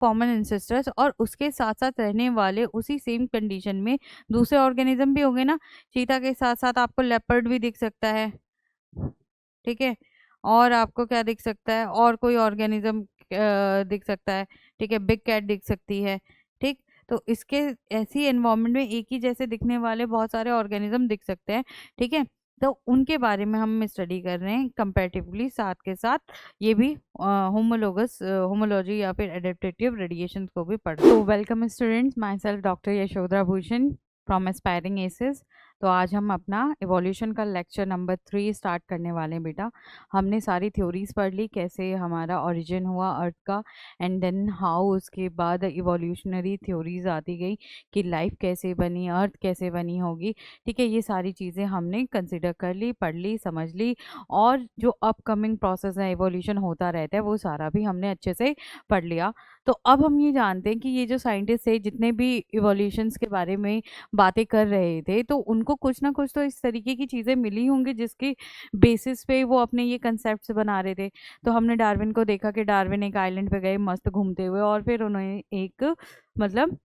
Common ancestors और उसके साथ साथ रहने वाले उसी सेम कंडीशन में दूसरे ऑर्गेनिज्म भी होंगे ना। चीता के साथ साथ आपको लेपर्ड भी दिख सकता है, ठीक है, और आपको क्या दिख सकता है, और कोई ऑर्गेनिज्म दिख सकता है, ठीक है, बिग कैट दिख सकती है, ठीक। तो इसके ऐसी एनवायरनमेंट में एक ही जैसे दिखने वाले बहुत सारे ऑर्गेनिज्म दिख सकते हैं, ठीक है। तो उनके बारे में हम स्टडी कर रहे हैं कंपैरेटिवली, साथ के साथ ये भी होमोलोगस होमोलॉजी या फिर एडेप्टेटिव रेडिएशन को भी पढ़। तो welcome students, myself doctor Yashodhara Bhushan from aspiring aces. तो आज हम अपना इवोल्यूशन का लेक्चर नंबर 3 स्टार्ट करने वाले हैं बेटा। हमने सारी थ्योरीज पढ़ ली, कैसे हमारा ओरिजिन हुआ अर्थ का, एंड देन हाउ उसके बाद इवोल्यूशनरी थ्योरीज आती गई कि लाइफ कैसे बनी, अर्थ कैसे बनी होगी, ठीक है। ये सारी चीज़ें हमने कंसिडर कर ली, पढ़ ली, समझ ली, और जो अपकमिंग प्रोसेस है, इवोल्यूशन होता रहता है, वो सारा भी हमने अच्छे से पढ़ लिया। तो अब हम ये जानते हैं कि ये जो साइंटिस्ट है, जितने भी इवोल्यूशंस के बारे में बातें कर रहे थे, तो उनको कुछ ना कुछ तो इस तरीके की चीज़ें मिली होंगी जिसकी बेसिस पे वो अपने ये कंसेप्ट बना रहे थे। तो हमने डार्विन को देखा कि डार्विन एक आइलैंड पे गए मस्त घूमते हुए, और फिर उन्हें एक मतलब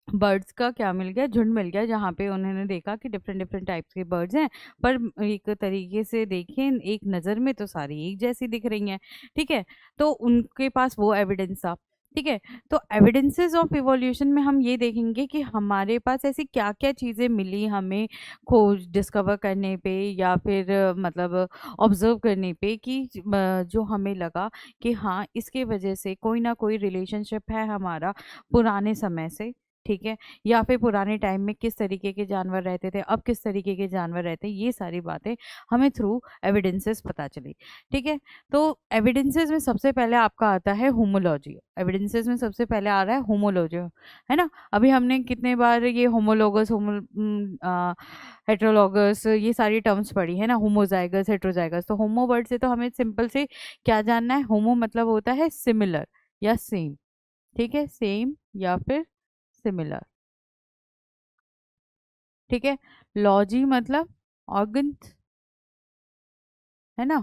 बर्ड्स का क्या मिल गया, झुंड मिल गया, जहाँ पे उन्होंने देखा कि डिफरेंट डिफरेंट टाइप्स के बर्ड्स हैं, पर एक तरीके से देखें एक नज़र में तो सारी एक जैसी दिख रही हैं, ठीक है। तो उनके पास वो एविडेंस था, ठीक है। तो एविडेंसेस ऑफ इवोल्यूशन में हम ये देखेंगे कि हमारे पास ऐसी क्या क्या चीज़ें मिली हमें खोज डिस्कवर करने पे, या फिर मतलब ऑब्जर्व करने पे, कि जो हमें लगा कि हाँ, इसके वजह से कोई ना कोई रिलेशनशिप है हमारा पुराने समय से, ठीक है, या फिर पुराने टाइम में किस तरीके के जानवर रहते थे, अब किस तरीके के जानवर रहते हैं, ये सारी बातें हमें थ्रू एविडेंसेस पता चली, ठीक है। तो एविडेंसेस में सबसे पहले आपका आता है होमोलॉजी। एविडेंसेस में सबसे पहले आ रहा है होमोलॉजी, है ना। अभी हमने कितने बार ये होमोलोगस, हेट्रोलॉगस, ये सारी टर्म्स पढ़ी है ना, होमोजाइगस, हेट्रोजाइगस। तो होमो वर्ड से तो हमें सिंपल से क्या जानना है, होमो मतलब होता है सिमिलर या सेम, ठीक है, सेम या फिर सिमिलर, ठीक है। लॉजी मतलब ऑर्गन्स, है ना,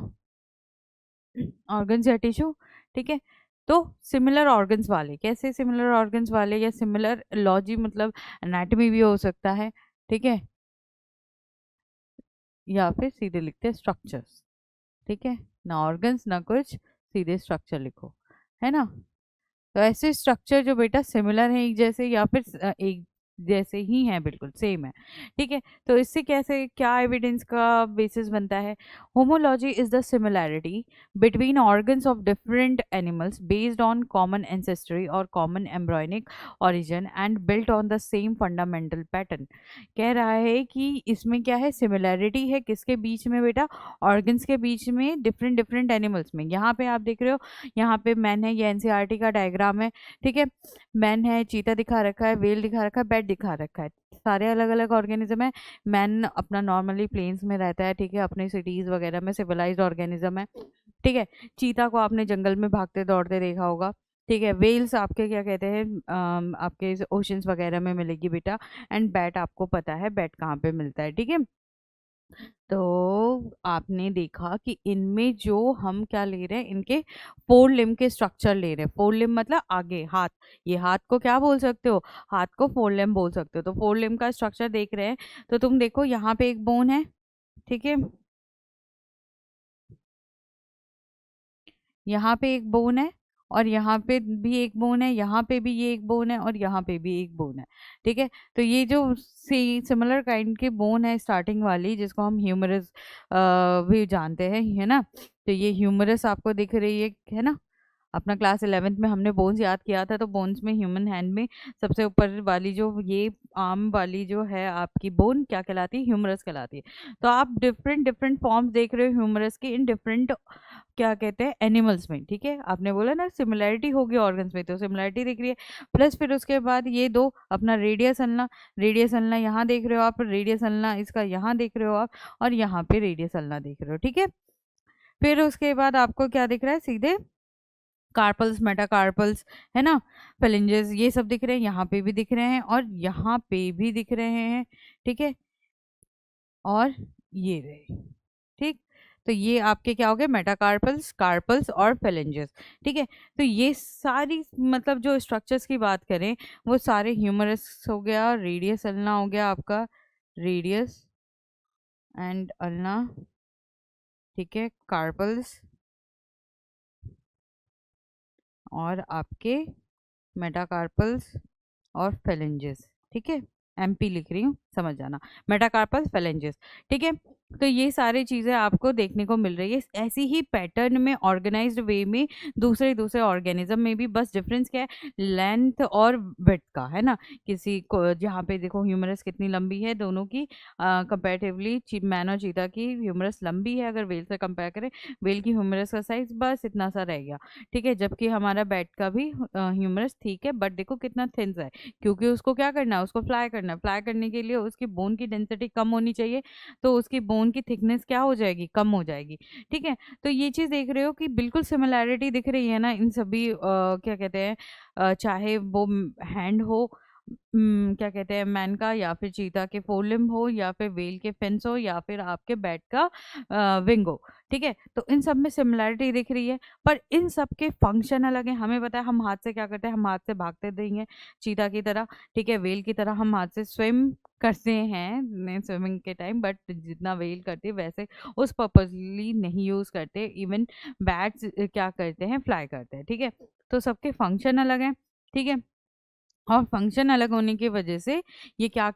ऑर्गन्स या टिश्यू, ठीक है। तो सिमिलर ऑर्गन्स वाले, कैसे सिमिलर ऑर्गन्स वाले, या सिमिलर लॉजी मतलब एनाटॉमी भी हो सकता है, ठीक है, या फिर सीधे लिखते हैं स्ट्रक्चर्स, ठीक है, ना ऑर्गन्स ना कुछ, सीधे स्ट्रक्चर लिखो, है ना। तो ऐसे स्ट्रक्चर जो बेटा सिमिलर हैं एक जैसे, या फिर एक जैसे ही हैं, बिल्कुल सेम है, ठीक है। तो इससे कैसे क्या एविडेंस का बेसिस बनता है। Homology is the similarity between organs of different animals based on common ancestry और common embryonic origin and built on the same fundamental pattern. कह रहा है कि इसमें क्या है, सिमिलैरिटी है किसके बीच में बेटा, ऑर्गन्स के बीच में, डिफरेंट डिफरेंट एनिमल्स में। यहाँ पे आप देख रहे हो, यहाँ पे मैन है, ये एनसीईआरटी का डायग्राम है, ठीक है। मैन है, चीता दिखा रखा है, वेल दिखा रखा है, बैट दिखा रखा है, सारे अलग अलग ऑर्गेनिज्म है। मैन अपना नॉर्मली प्लेन्स में रहता है, ठीक है, अपने सिटीज वगैरह में सिविलाइज्ड ऑर्गेनिज्म है, ठीक है। चीता को आपने जंगल में भागते दौड़ते देखा होगा, ठीक है। वेल्स आपके क्या कहते हैं, आपके ओशंस वगैरह में मिलेगी बेटा। एंड बैट आपको पता है बैट कहाँ पे मिलता है, ठीक है। तो आपने देखा कि इनमें जो हम क्या ले रहे हैं, इनके फोर लिम्ब के स्ट्रक्चर ले रहे हैं। फोर लिम्ब मतलब आगे हाथ, ये हाथ को क्या बोल सकते हो, हाथ को फोर लिम्ब बोल सकते हो। तो फोर लिम्ब का स्ट्रक्चर देख रहे हैं, तो तुम देखो यहाँ पे एक बोन है, ठीक है, यहाँ पे एक बोन है, और यहाँ पे भी एक बोन है, यहाँ पे भी ये एक बोन है, और यहाँ पे भी एक बोन है, ठीक है। तो ये जो सिमिलर काइंड के बोन है स्टार्टिंग वाली, जिसको हम ह्यूमरस भी जानते हैं, है ना। तो ये ह्यूमरस आपको दिख रही है ना। अपना क्लास 11th में हमने बोन्स याद किया था, तो बोन्स में ह्यूमन हैंड में सबसे ऊपर वाली जो ये आर्म वाली जो है आपकी बोन क्या कहलाती है, ह्यूमरस कहलाती है। तो आप डिफरेंट डिफरेंट फॉर्म्स देख रहे हो ह्यूमरस के इन डिफरेंट क्या कहते हैं एनिमल्स में, ठीक है। आपने बोला ना सिमिलैरिटी होगी ऑर्गन्स में, तो सिमिलैरिटी दिख रही है। प्लस फिर उसके बाद ये दो अपना रेडियस अल्ना, रेडियस अल्ना यहाँ देख रहे हो आप, रेडियस अल्ना इसका यहाँ देख रहे हो आप, और यहाँ पे रेडियस अल्ना देख रहे हो, ठीक है। फिर उसके बाद आपको क्या दिख रहा है, सीधे कार्पल्स, मेटाकार्पल्स, है ना, फेलिंजेस, ये सब दिख रहे हैं, यहाँ पे भी दिख रहे हैं, और यहाँ पे भी दिख रहे हैं, ठीक है, और ये रहे, ठीक। तो ये आपके क्या हो गए, मेटाकार्पल्स, कार्पल्स और फेलेंजेस। ठीक है, तो ये सारी मतलब जो स्ट्रक्चर्स की बात करें वो सारे ह्यूमरस हो गया, रेडियस अल्ना हो गया आपका, रेडियस एंड अल्ना, ठीक है, कार्पल्स और आपके मेटाकार्पल्स और फेलेंजेस। ठीक है, एमपी लिख रही हूँ, समझ जाना, मेटाकार्पल्स फेलेंजेस। ठीक है, तो ये सारी चीज़ें आपको देखने को मिल रही है ऐसी ही पैटर्न में, ऑर्गेनाइज्ड वे में दूसरे दूसरे ऑर्गेनिज्म में भी। बस डिफरेंस क्या है, लेंथ और विड्थ का, है ना। किसी को जहाँ पे देखो ह्यूमरस कितनी लंबी है दोनों की, कंपैरेटिवली मैन और चीता की ह्यूमरस लंबी है अगर वेल से कंपेयर करें। वेल की ह्यूमरस का साइज बस इतना सा रह गया। ठीक है, जबकि हमारा बैट का भी ह्यूमरस ठीक है, बट देखो कितना थिन सा है, क्योंकि उसको क्या करना है, उसको फ्लाई करना है। फ्लाई करने के लिए उसकी बोन की डेंसिटी कम होनी चाहिए, तो उसकी बोन की थिकनेस क्या हो जाएगी, कम हो जाएगी। ठीक है, तो ये चीज़ देख रहे हो कि बिल्कुल सिमिलैरिटी दिख रही है ना इन सभी क्या कहते हैं, चाहे वो हैंड हो, क्या कहते हैं, मैन का, या फिर चीता के फोर लिम्ब हो, या फिर वेल के फिन्स हो, या फिर आपके बैट का विंग हो। ठीक है, तो इन सब में सिमिलैरिटी दिख रही है, पर इन सब के फंक्शन अलग है। हमें पता है हम हाथ से क्या करते हैं, हम हाथ से भागते देंगे चीता की तरह। ठीक है, वेल की तरह हम हाथ से स्विम करते हैं स्विमिंग के टाइम, बट जितना वेल करती है वैसे उस पर्पजली नहीं यूज करते। इवन बैट्स क्या करते हैं, फ्लाई करते हैं। ठीक है, तो सबके फंक्शन अलग हैं। ठीक है, और फंक्शन अलग होने की वजह से ये क्या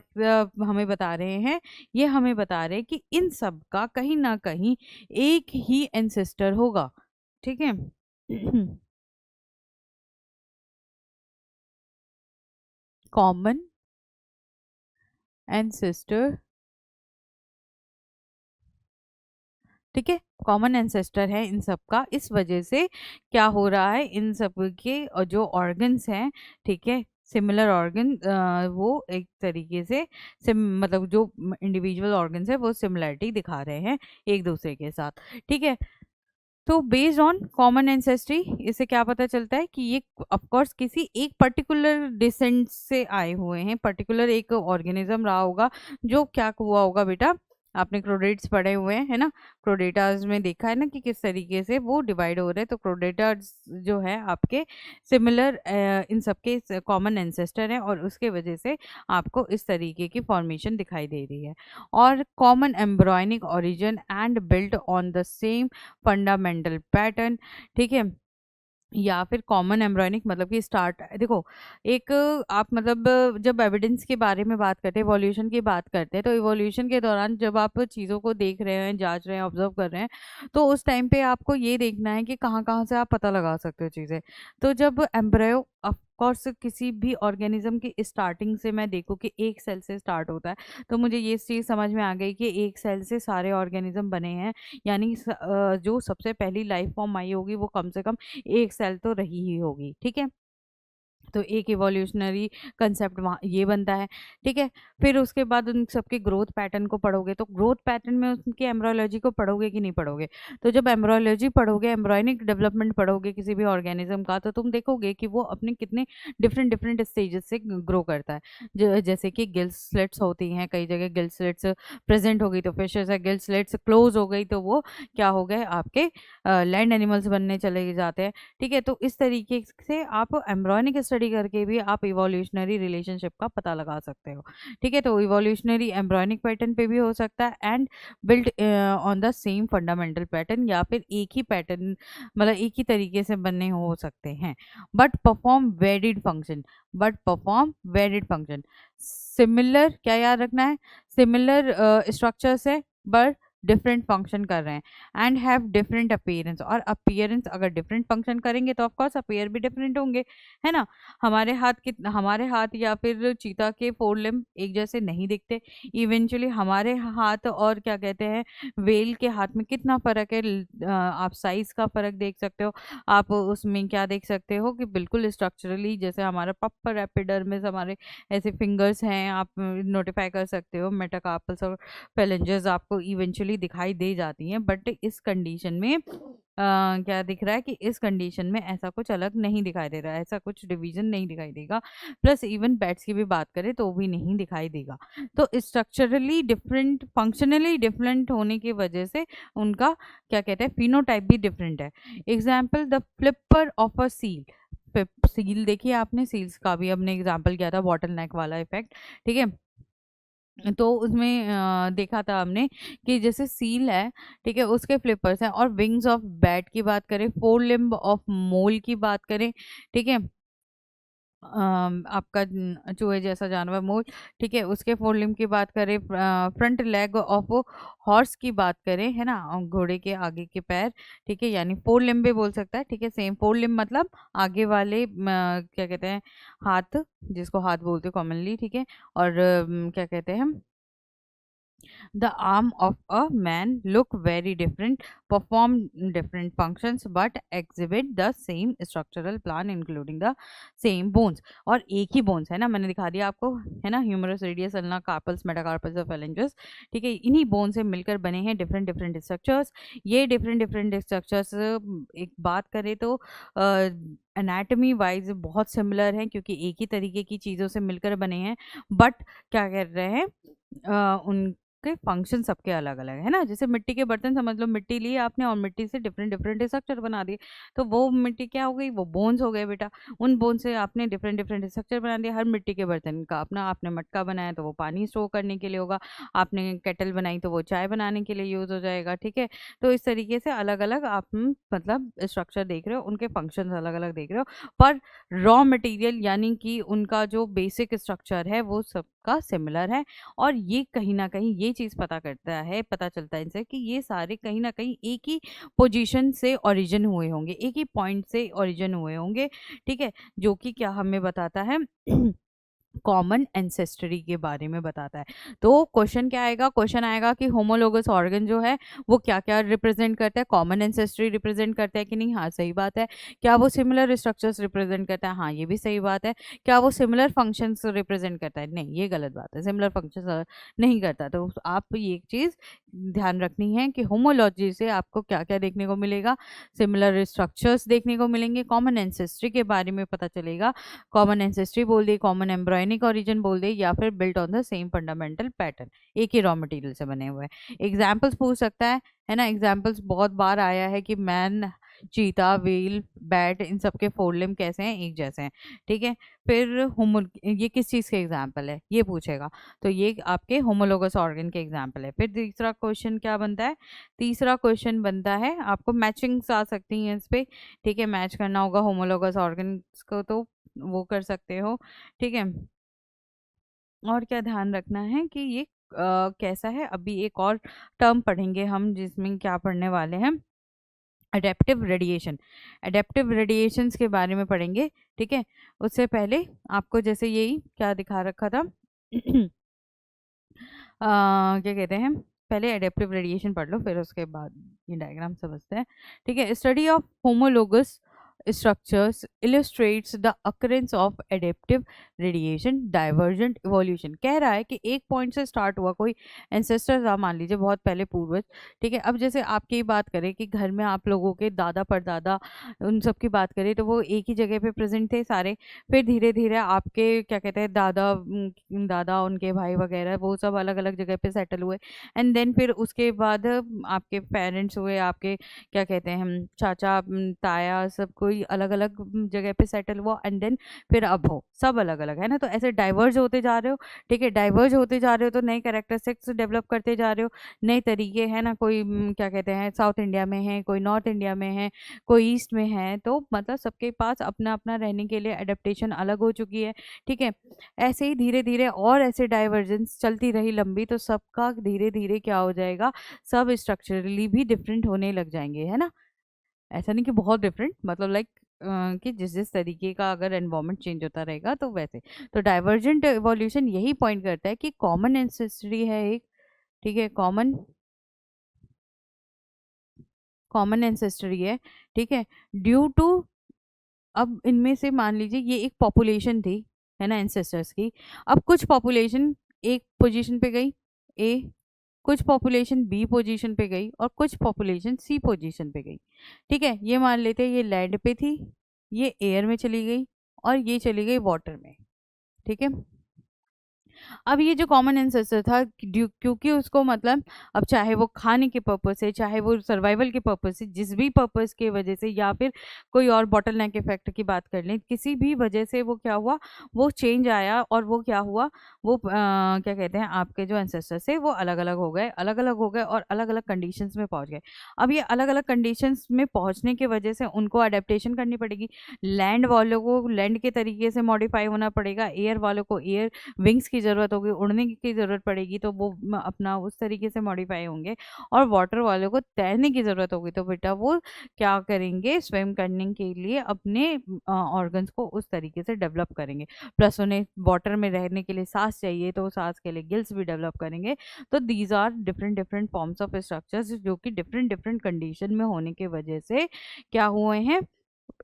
हमें बता रहे हैं, ये हमें बता रहे हैं कि इन सब का कहीं ना कहीं एक ही एंसेस्टर होगा। ठीक है कॉमन एंसेस्टर, ठीक है, कॉमन एंसेस्टर है इन सब का। इस वजह से क्या हो रहा है, इन सब के जो ऑर्गन्स हैं, ठीक है, सिमिलर ऑर्गन, वो एक तरीके से मतलब जो इंडिविजुअल ऑर्गन्स है वो सिमिलरिटी दिखा रहे हैं एक दूसरे के साथ। ठीक है, तो बेस्ड ऑन कॉमन एंसेस्ट्री इससे क्या पता चलता है कि ये ऑफ कोर्स किसी एक पर्टिकुलर डिसेंट से आए हुए हैं, पर्टिकुलर एक ऑर्गेनिज्म रहा होगा। जो क्या हुआ होगा बेटा, आपने क्रोडेट्स पढ़े हुए हैं, है ना। क्रोडेटास में देखा है ना कि किस तरीके से वो डिवाइड हो रहे हैं। तो क्रोडेटास जो है आपके सिमिलर इन सबके कॉमन एंसेस्टर हैं, और उसके वजह से आपको इस तरीके की फॉर्मेशन दिखाई दे रही है। और common embryonic origin and built on the same fundamental pattern. ठीक है, या फिर कॉमन एम्ब्रॉयनिक मतलब कि स्टार्ट, देखो एक आप मतलब जब एविडेंस के बारे में बात करते हैं, इवोल्यूशन की बात करते हैं, तो इवोल्यूशन के दौरान जब आप चीज़ों को देख रहे हैं, जांच रहे हैं, ऑब्जर्व कर रहे हैं, तो उस टाइम पे आपको ये देखना है कि कहाँ कहाँ से आप पता लगा सकते हो चीज़ें। तो जब एम्ब्रियो ऑफ कोर्स किसी भी ऑर्गेनिज्म की स्टार्टिंग से मैं देखूँ कि एक सेल से स्टार्ट होता है, तो मुझे ये चीज़ समझ में आ गई कि एक सेल से सारे ऑर्गेनिज्म बने हैं। यानी जो सबसे पहली लाइफ फॉर्म आई होगी वो कम से कम एक सेल तो रही ही होगी। ठीक है, तो एक इवोल्यूशनरी कंसेप्ट वहाँ ये बनता है। ठीक है, फिर उसके बाद उन सबके ग्रोथ पैटर्न को पढ़ोगे, तो ग्रोथ पैटर्न में उनकी एम्ब्रोलॉजी को पढ़ोगे कि नहीं पढ़ोगे। तो जब एम्ब्रोलॉजी पढ़ोगे, एम्ब्रॉयनिक डेवलपमेंट पढ़ोगे किसी भी ऑर्गेनिज्म का, तो तुम देखोगे कि वो अपने कितने डिफरेंट डिफरेंट स्टेजेस से ग्रो करता है। जैसे कि गिल स्लिट्स होती हैं, कई जगह गिल स्लिट्स प्रेजेंट हो गई तो फिशेस है, गिल स्लिट्स क्लोज हो गई तो वो क्या हो गए, आपके लैंड एनिमल्स बनने चले जाते हैं। ठीक है, तो इस तरीके से आप एम्ब्रॉयनिक स्टडी करके भी आप इवोल्यूशनरी रिलेशनशिप का पता लगा सकते हो। ठीक है, तो इवोल्यूशनरी एम्ब्रॉयनिक पैटर्न पे भी हो सकता है, and build on the same fundamental pattern, या फिर एक ही पैटर्न मतलब एक ही तरीके से बने हो सकते हैं, but perform varied function, similar, क्या याद रखना है, सिमिलर स्ट्रक्चर से बट डिफरेंट फंक्शन कर रहे हैं, एंड हैव डिफरेंट अपीयरेंस। और अपीयरेंस अगर डिफरेंट फंक्शन करेंगे तो ऑफ कोर्स अपीयर भी डिफरेंट होंगे, है ना। हमारे हाथ या फिर चीता के फोर लिम्ब एक जैसे नहीं दिखते। इवेंचुअली हमारे हाथ और क्या कहते हैं वेल के हाथ में कितना फर्क है, आप साइज का फर्क देख सकते हो। आप उसमें क्या देख सकते हो कि बिल्कुल स्ट्रक्चरली जैसे हमारा पप्पर एपिडर्मिस, हमारे ऐसे फिंगर्स हैं, आप नोटिफाई कर सकते हो। मेटाकार्पल्स और फेलेंजेस आपको इवेंचुअली स्ट्रक्चरली दिखाई दे जाती हैं, बट इस कंडीशन में क्या दिख रहा है कि इस कंडीशन में ऐसा कुछ अलग नहीं दिखाई दे रहा है, ऐसा कुछ डिवीजन नहीं दिखाई देगा। प्लस इवन बैट्स की भी बात करें तो भी नहीं दिखाई देगा। तो स्ट्रक्चरली डिफरेंट, फंक्शनली डिफरेंट होने की वजह से उनका क्या कहते हैं, फिनोटाइप भी डिफरेंट है। Example, the flipper of a seal. Seal देखिए आपने, सील्स का भी हमने एग्जाम्पल किया था, बॉटल नेक वाला इफेक्ट, ठीक है। तो उसमें देखा था हमने कि जैसे सील है, ठीक है, उसके फ्लिपर्स हैं। और विंग्स ऑफ बैट की बात करें, फोर लिम्ब ऑफ मोल की बात करें, ठीक है, आपका चूहे जैसा जानवर मोल, ठीक है, उसके फोर लिम्ब की बात करें, फ्रंट लेग ऑफ हॉर्स की बात करें, है ना, घोड़े के आगे के पैर, ठीक है, यानी फोर लिम्ब भी बोल सकता है, ठीक है। सेम फोर लिम्ब मतलब आगे वाले क्या कहते हैं, हाथ, जिसको हाथ बोलते हैं कॉमनली, ठीक है। और क्या कहते हैं, the arm of a man look very different, perform different functions, but exhibit the same structural plan including the same bones। और एक ही बोन्स है ना, मैंने दिखा दिया आपको, है ना, humerus, radius, ulna, carpals, metacarpals और फेलेंजेस, ठीक है। इन्हीं बोन से मिलकर बने हैं डिफरेंट डिफरेंट स्ट्रक्चर्स। ये डिफरेंट डिफरेंट स्ट्रक्चर्स एक बात करें तो एनाटमी वाइज बहुत सिमिलर हैं, क्योंकि एक ही तरीके की चीज़ों से मिलकर बने हैं, बट क्या कर रहे हैं, उन के फंक्शन सबके अलग अलग है ना। जैसे मिट्टी के बर्तन समझ लो, मिट्टी ली आपने और मिट्टी से डिफरेंट डिफरेंट स्ट्रक्चर बना दिए, तो वो मिट्टी क्या हो गई, वो बोन्स हो गए बेटा। उन बोन से आपने डिफरेंट डिफरेंट स्ट्रक्चर बना दिया। हर मिट्टी के बर्तन का अपना, आपने मटका बनाया तो वो पानी स्टोर करने के लिए होगा, आपने केटल बनाई तो वो चाय बनाने के लिए यूज़ हो जाएगा, ठीक है। तो इस तरीके से अलग अलग आप मतलब स्ट्रक्चर देख रहे हो, उनके फंक्शन अलग अलग देख रहे हो, पर रॉ मटेरियल यानी कि उनका जो बेसिक स्ट्रक्चर है वो सबका सिमिलर है। और ये कहीं ना कहीं ये चीज़ पता करता है, पता चलता है इनसे कि ये सारे कहीं ना कहीं एक ही पोजीशन से ओरिजिन हुए होंगे, एक ही पॉइंट से ओरिजिन हुए होंगे, ठीक है। जो कि क्या हमें बताता है कॉमन एंसेस्ट्री के बारे में बताता है। तो क्वेश्चन क्या आएगा, क्वेश्चन आएगा कि होमोलोगस ऑर्गन जो है वो क्या क्या रिप्रेजेंट करता है, कॉमन एंसेस्ट्री रिप्रेजेंट करता है कि नहीं, हाँ सही बात है। क्या वो सिमिलर स्ट्रक्चर्स रिप्रेजेंट करता है, हाँ ये भी सही बात है। क्या वो सिमिलर फंक्शंस रिप्रेजेंट करता है, नहीं ये गलत बात है, सिमिलर फंक्शंस नहीं करता। तो आप ये एक चीज़ ध्यान रखनी है कि होमोलॉजी से आपको क्या क्या देखने को मिलेगा, सिमिलर स्ट्रक्चर्स देखने को मिलेंगे, कॉमन एंसेस्ट्री के बारे में पता चलेगा, कॉमन एंसेस्ट्री बोल दी, कॉमन एम्ब्रॉयनिक ओरिजिन बोल दे, या फिर built on the same fundamental pattern, एक ही रॉ मटेरियल से बने हुए हैं। एग्जाम्पल्स पूछ सकता है ना। एग्जाम्पल्स बहुत बार आया है कि मैन, चीता, व्हेल, बैट, इन सब के फोर लिम्ब कैसे हैं, एक जैसे हैं, ठीक है। फिर ये किस चीज़ के एग्जाम्पल है ये पूछेगा, तो ये आपके होमोलोगस ऑर्गन के एग्जाम्पल है। फिर तीसरा क्वेश्चन क्या बनता है, तीसरा क्वेश्चन बनता है, आपको मैचिंग्स आ सकती हैं इस पे, ठीक है, मैच करना होगा होमोलोगस ऑर्गन को, तो वो कर सकते हो, ठीक है। और क्या ध्यान रखना है कि ये कैसा है, अभी एक और टर्म पढ़ेंगे हम जिसमें क्या पढ़ने वाले हैं, अडेप्टिव रेडिएशन। अडेप्टिव रेडिएशंस के बारे में पढ़ेंगे, ठीक है। उससे पहले आपको जैसे यही क्या दिखा रखा था क्या कहते हैं, पहले अडेप्टिव रेडिएशन पढ़ लो, फिर उसके बाद ये डायग्राम समझते हैं, ठीक है। Study of homologous structures illustrates the occurrence of adaptive radiation divergent evolution। कह रहा है कि एक पॉइंट से स्टार्ट हुआ, कोई एंसेस्टर था मान लीजिए बहुत पहले पूर्वज, ठीक है। अब जैसे आपकी बात करें कि घर में आप लोगों के दादा परदादा, उन सब की बात करें तो वो एक ही जगह पे प्रेजेंट थे सारे। फिर धीरे धीरे आपके क्या कहते हैं दादा, दादा उनके भाई वगैरह वो सब अलग अलग जगह पे सेटल हुए। एंड देन फिर उसके बाद आपके पेरेंट्स हुए, आपके क्या कहते हैं हम चाचा, ताया, सब कोई अलग अलग जगह पे सेटल हुआ। एंड देन फिर अब हो सब अलग अलग है ना, तो ऐसे डाइवर्ज होते जा रहे हो, ठीक है। डाइवर्ज होते जा रहे हो तो नए कैरेक्टरिस्टिक्स डेवलप करते जा रहे हो, नए तरीके हैं ना, कोई क्या कहते हैं साउथ इंडिया में है, कोई नॉर्थ इंडिया में है, कोई ईस्ट में है, तो मतलब सबके पास अपना अपना रहने के लिए एडेप्टेशन अलग हो चुकी है, ठीक है। ऐसे ही धीरे धीरे और ऐसे डाइवर्जेंस चलती रही लंबी, तो सबका धीरे धीरे क्या हो जाएगा, सब स्ट्रक्चरली भी डिफरेंट होने लग जाएंगे, है ना। ऐसा नहीं कि बहुत डिफरेंट, मतलब लाइक कि जिस जिस तरीके का अगर एनवायरनमेंट चेंज होता रहेगा तो वैसे। तो डाइवर्जेंट इवोल्यूशन यही पॉइंट करता है कि कॉमन एंसेस्ट्री है एक, ठीक है, कॉमन कॉमन एंसेस्ट्री है, ठीक है। ड्यू टू, अब इनमें से मान लीजिए ये एक पॉपुलेशन थी, है ना, एंसेस्टर्स की। अब कुछ पॉपुलेशन एक पोजीशन पे गई, ए, कुछ पॉपुलेशन बी पोजीशन पे गई और कुछ पॉपुलेशन सी पोजीशन पे गई। ठीक है, ये मान लेते हैं ये लैंड पे थी, ये एयर में चली गई और ये चली गई वाटर में। ठीक है, अब ये जो कॉमन एंसेस्टर था क्योंकि उसको मतलब अब चाहे वो खाने के पर्पज से, चाहे वो सर्वाइवल के पर्पज से, जिस भी पर्पज के वजह से, या फिर कोई और बॉटल नेक इफेक्ट की बात कर लें, किसी भी वजह से वो क्या हुआ, वो चेंज आया और वो क्या हुआ, वो क्या कहते हैं, आपके जो एंसेस्टर्स थे वो अलग अलग हो गए, अलग अलग हो गए और अलग अलग कंडीशंस में पहुंच गए। अब ये अलग अलग कंडीशंस में पहुंचने की वजह से उनको अडेप्टेशन करनी पड़ेगी। लैंड वालों को लैंड के तरीके से मॉडिफाई होना पड़ेगा, एयर वालों को एयर विंग्स की ज़रूरत होगी, उड़ने की ज़रूरत पड़ेगी, तो वो अपना उस तरीके से मॉडिफाई होंगे। और वाटर वालों को तैरने की ज़रूरत होगी, तो बेटा वो क्या करेंगे, स्विम करने के लिए अपने ऑर्गन्स को उस तरीके से डेवलप करेंगे। प्लस उन्हें वाटर में रहने के लिए सांस चाहिए, तो सांस के लिए गिल्स भी डेवलप करेंगे। तो these are different different forms of structures जो कि डिफरेंट डिफरेंट कंडीशन में होने की वजह से क्या हुए हैं,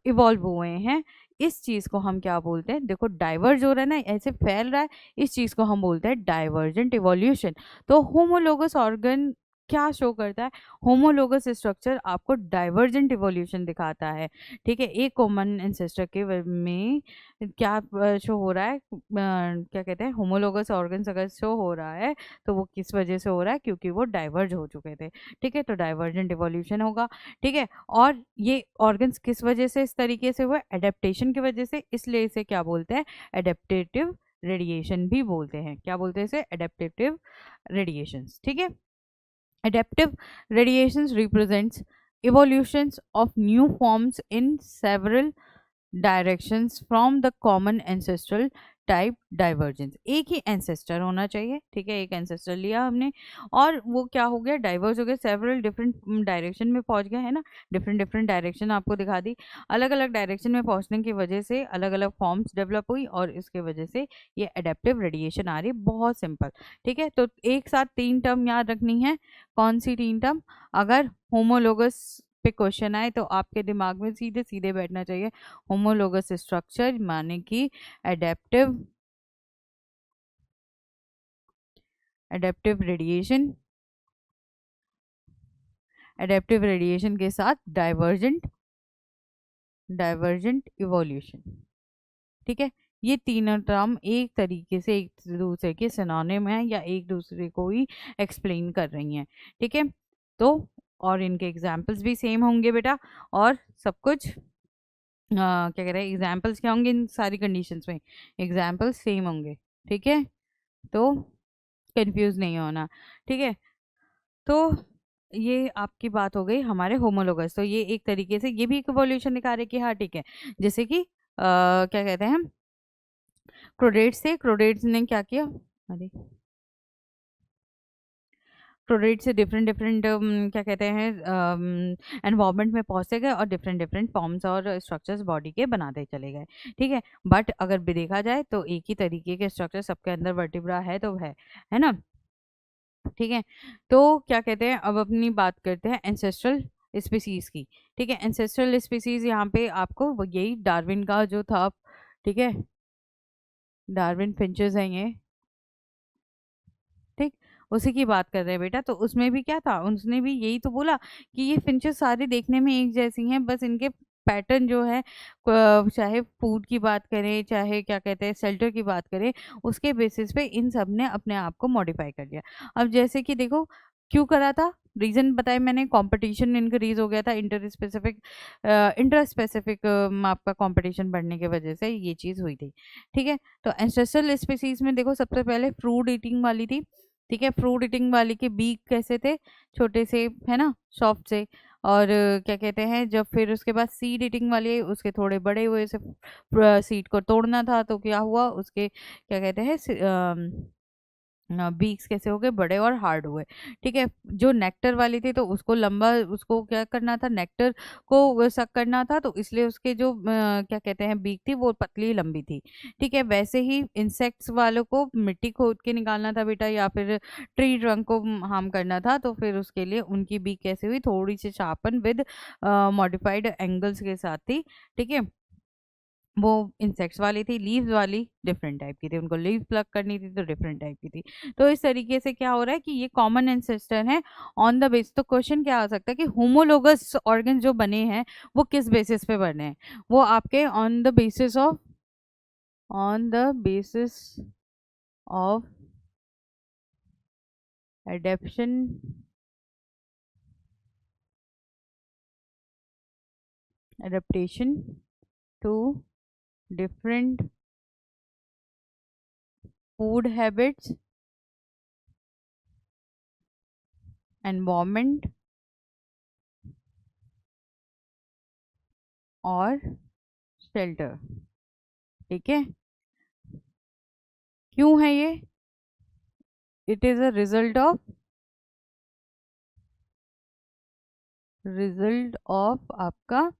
इवॉल्व हुए हैं। इस चीज को हम क्या बोलते हैं, देखो डाइवर्ज हो रहा है ना, ऐसे फैल रहा है, इस चीज को हम बोलते हैं डाइवर्जेंट इवोल्यूशन। तो होमोलोगस ऑर्गन क्या शो करता है, होमोलोगस स्ट्रक्चर आपको डाइवर्जेंट इवोल्यूशन दिखाता है। ठीक है, एक कॉमन एंसेस्टर के में क्या शो हो रहा है, क्या कहते हैं, होमोलोगस ऑर्गन्स अगर शो हो रहा है तो वो किस वजह से हो रहा है, क्योंकि वो डाइवर्ज हो चुके थे। ठीक है, तो डाइवर्जेंट इवोल्यूशन होगा। ठीक है, और ये ऑर्गन्स किस वजह से इस तरीके से हुए, एडेप्टेशन की वजह से, इसलिए इसे क्या बोलते हैं, एडेप्टेटिव रेडिएशन भी बोलते हैं। क्या बोलते हैं इसे, एडेप्टेटिव रेडिएशंस। ठीक है, adaptive radiations represents evolutions of new forms in several directions from the common ancestral type divergence. एक ही एंसेस्टर होना चाहिए। ठीक है, एक एंसेस्टर लिया हमने और वो क्या हो गया, डाइवर्स हो गया, सेवरल डिफरेंट डायरेक्शन में पहुंच गया है ना, डिफरेंट डिफरेंट डायरेक्शन आपको दिखा दी। अलग अलग डायरेक्शन में पहुंचने की वजह से अलग अलग फॉर्म्स डेवलप हुई और इसके वजह से ये अडेप्टिव रेडिएशन आ रही। बहुत सिंपल। ठीक है, तो एक साथ तीन टर्म याद रखनी है। कौन सी तीन टर्म, अगर होमोलोगस पे क्वेश्चन आए तो आपके दिमाग में सीधे सीधे बैठना चाहिए, होमोलोगस स्ट्रक्चर माने कि adaptive adaptive radiation, adaptive radiation के साथ डाइवर्जेंट डाइवर्जेंट इवोल्यूशन। ठीक है, ये तीनों टर्म एक तरीके से एक दूसरे के सिनोनिम है या एक दूसरे को ही एक्सप्लेन कर रही हैं। ठीक है, तो और इनके एग्जाम्पल्स भी सेम होंगे बेटा, और सब कुछ क्या कह रहे हैं, एग्जाम्पल्स क्या होंगे इन सारी कंडीशंस में, एग्जाम्पल्स सेम होंगे। ठीक है, तो कंफ्यूज नहीं होना। ठीक है, तो ये आपकी बात हो गई हमारे होमोलोगस। तो ये एक तरीके से ये भी एक इवोल्यूशन दिखा रहे कि हाँ ठीक है, जैसे कि क्या कहते हैं, क्रोडेट्स थे, क्रोडेट्स ने क्या किया, अरे क्रोडेट से डिफरेंट डिफरेंट क्या कहते हैं, एनवायरमेंट में पहुंचते गए और डिफरेंट डिफरेंट फॉर्म्स और स्ट्रक्चर्स बॉडी के बनाते चले गए। ठीक है, बट अगर भी देखा जाए तो एक ही तरीके के स्ट्रक्चर सबके अंदर वर्टिब्रा है तो है ना। ठीक है, तो क्या कहते हैं, अब अपनी बात करते हैं एंसेस्ट्रल स्पीसीज की। ठीक है, एंसेस्ट्रल स्पीसीज यहाँ पे आपको यही डार्विन का जो था, ठीक है, डार्विन फिंचेस हैं ये, ठीक, उसी की बात कर रहे हैं बेटा। तो उसमें भी क्या था, उसने भी यही तो बोला कि ये फिंचेस सारे देखने में एक जैसी हैं, बस इनके पैटर्न जो है, चाहे फूड की बात करें, चाहे क्या कहते हैं शेल्टर की बात करें, उसके बेसिस पे इन सब ने अपने आप को मॉडिफाई कर लिया। अब जैसे कि देखो क्यों करा था, रीजन बताया मैंने, कंपटीशन इंक्रीज हो गया था, इंटर स्पेसिफिक आपका कंपटीशन बढ़ने की वजह से ये चीज़ हुई थी। ठीक है, तो एंसेस्ट्रल स्पीसीज में देखो सबसे पहले फ्रूट ईटिंग वाली थी। ठीक है, फ्रूट ईटिंग वाली के बीक कैसे थे, छोटे से, है ना, सॉफ्ट से। और क्या कहते हैं, जब फिर उसके बाद सीड ईटिंग वाली उसके थोड़े बड़े हुए से, सीड को तोड़ना था तो क्या हुआ, उसके क्या कहते हैं, बीक्स कैसे हो गए, बड़े और हार्ड हुए। ठीक है, जो नेक्टर वाली थी तो उसको लंबा, उसको क्या करना था, नेक्टर को सक करना था, तो इसलिए उसके जो क्या कहते हैं बीक थी वो पतली लंबी थी। ठीक है, वैसे ही इंसेक्ट्स वालों को मिट्टी खोद के निकालना था बेटा, या फिर ट्री ट्रंक को हार्म करना था, तो फिर उसके लिए उनकी बीक कैसे हुई, थोड़ी सी शार्पन विद मॉडिफाइड एंगल्स के साथ थी। ठीक है, वो इंसेक्ट्स वाली थी, लीव्स वाली डिफरेंट टाइप की थी, उनको लीव प्लग करनी थी तो डिफरेंट टाइप की थी। तो इस तरीके से क्या हो रहा है कि ये कॉमन एंसेस्टर है ऑन द बेस। तो क्वेश्चन क्या आ सकता है कि होमोलोगस ऑर्गन जो बने हैं वो किस बेसिस पे बने हैं, वो आपके on the basis of adaptation adaptation to different food habits, environment और शेल्टर। ठीक है, क्यों है ये? It is a result of आपका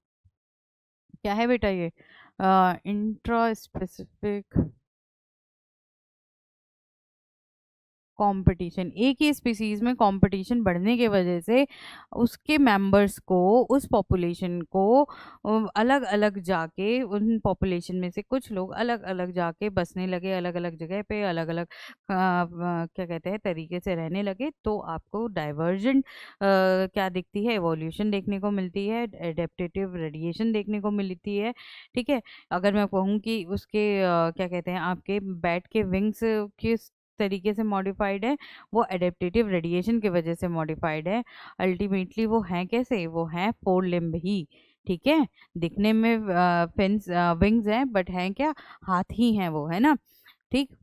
क्या है बेटा, ये इंट्रा स्पेसिफिक कंपटीशन। एक ही स्पीसीज में कंपटीशन बढ़ने के वजह से उसके मेंबर्स को, उस पॉपुलेशन को अलग अलग जाके, उन पॉपुलेशन में से कुछ लोग अलग अलग जाके बसने लगे, अलग अलग जगह पे अलग अलग क्या कहते हैं तरीके से रहने लगे। तो आपको डाइवर्जेंट क्या दिखती है, एवोल्यूशन देखने को मिलती है, एडेप्टेटिव रेडिएशन देखने को मिलती है। ठीक है, अगर मैं कहूँ कि उसके क्या कहते हैं आपके बैट के विंग्स किस तरीके से मॉडिफाइड है, वो एडेप्टेटिव रेडिएशन की वजह से मॉडिफाइड है। अल्टीमेटली वो हैं कैसे, वो हैं फोर लिम्ब ही। ठीक है, दिखने में फिन्स विंग्स हैं बट हैं क्या, हाथ ही हैं वो, है ना। ठीक,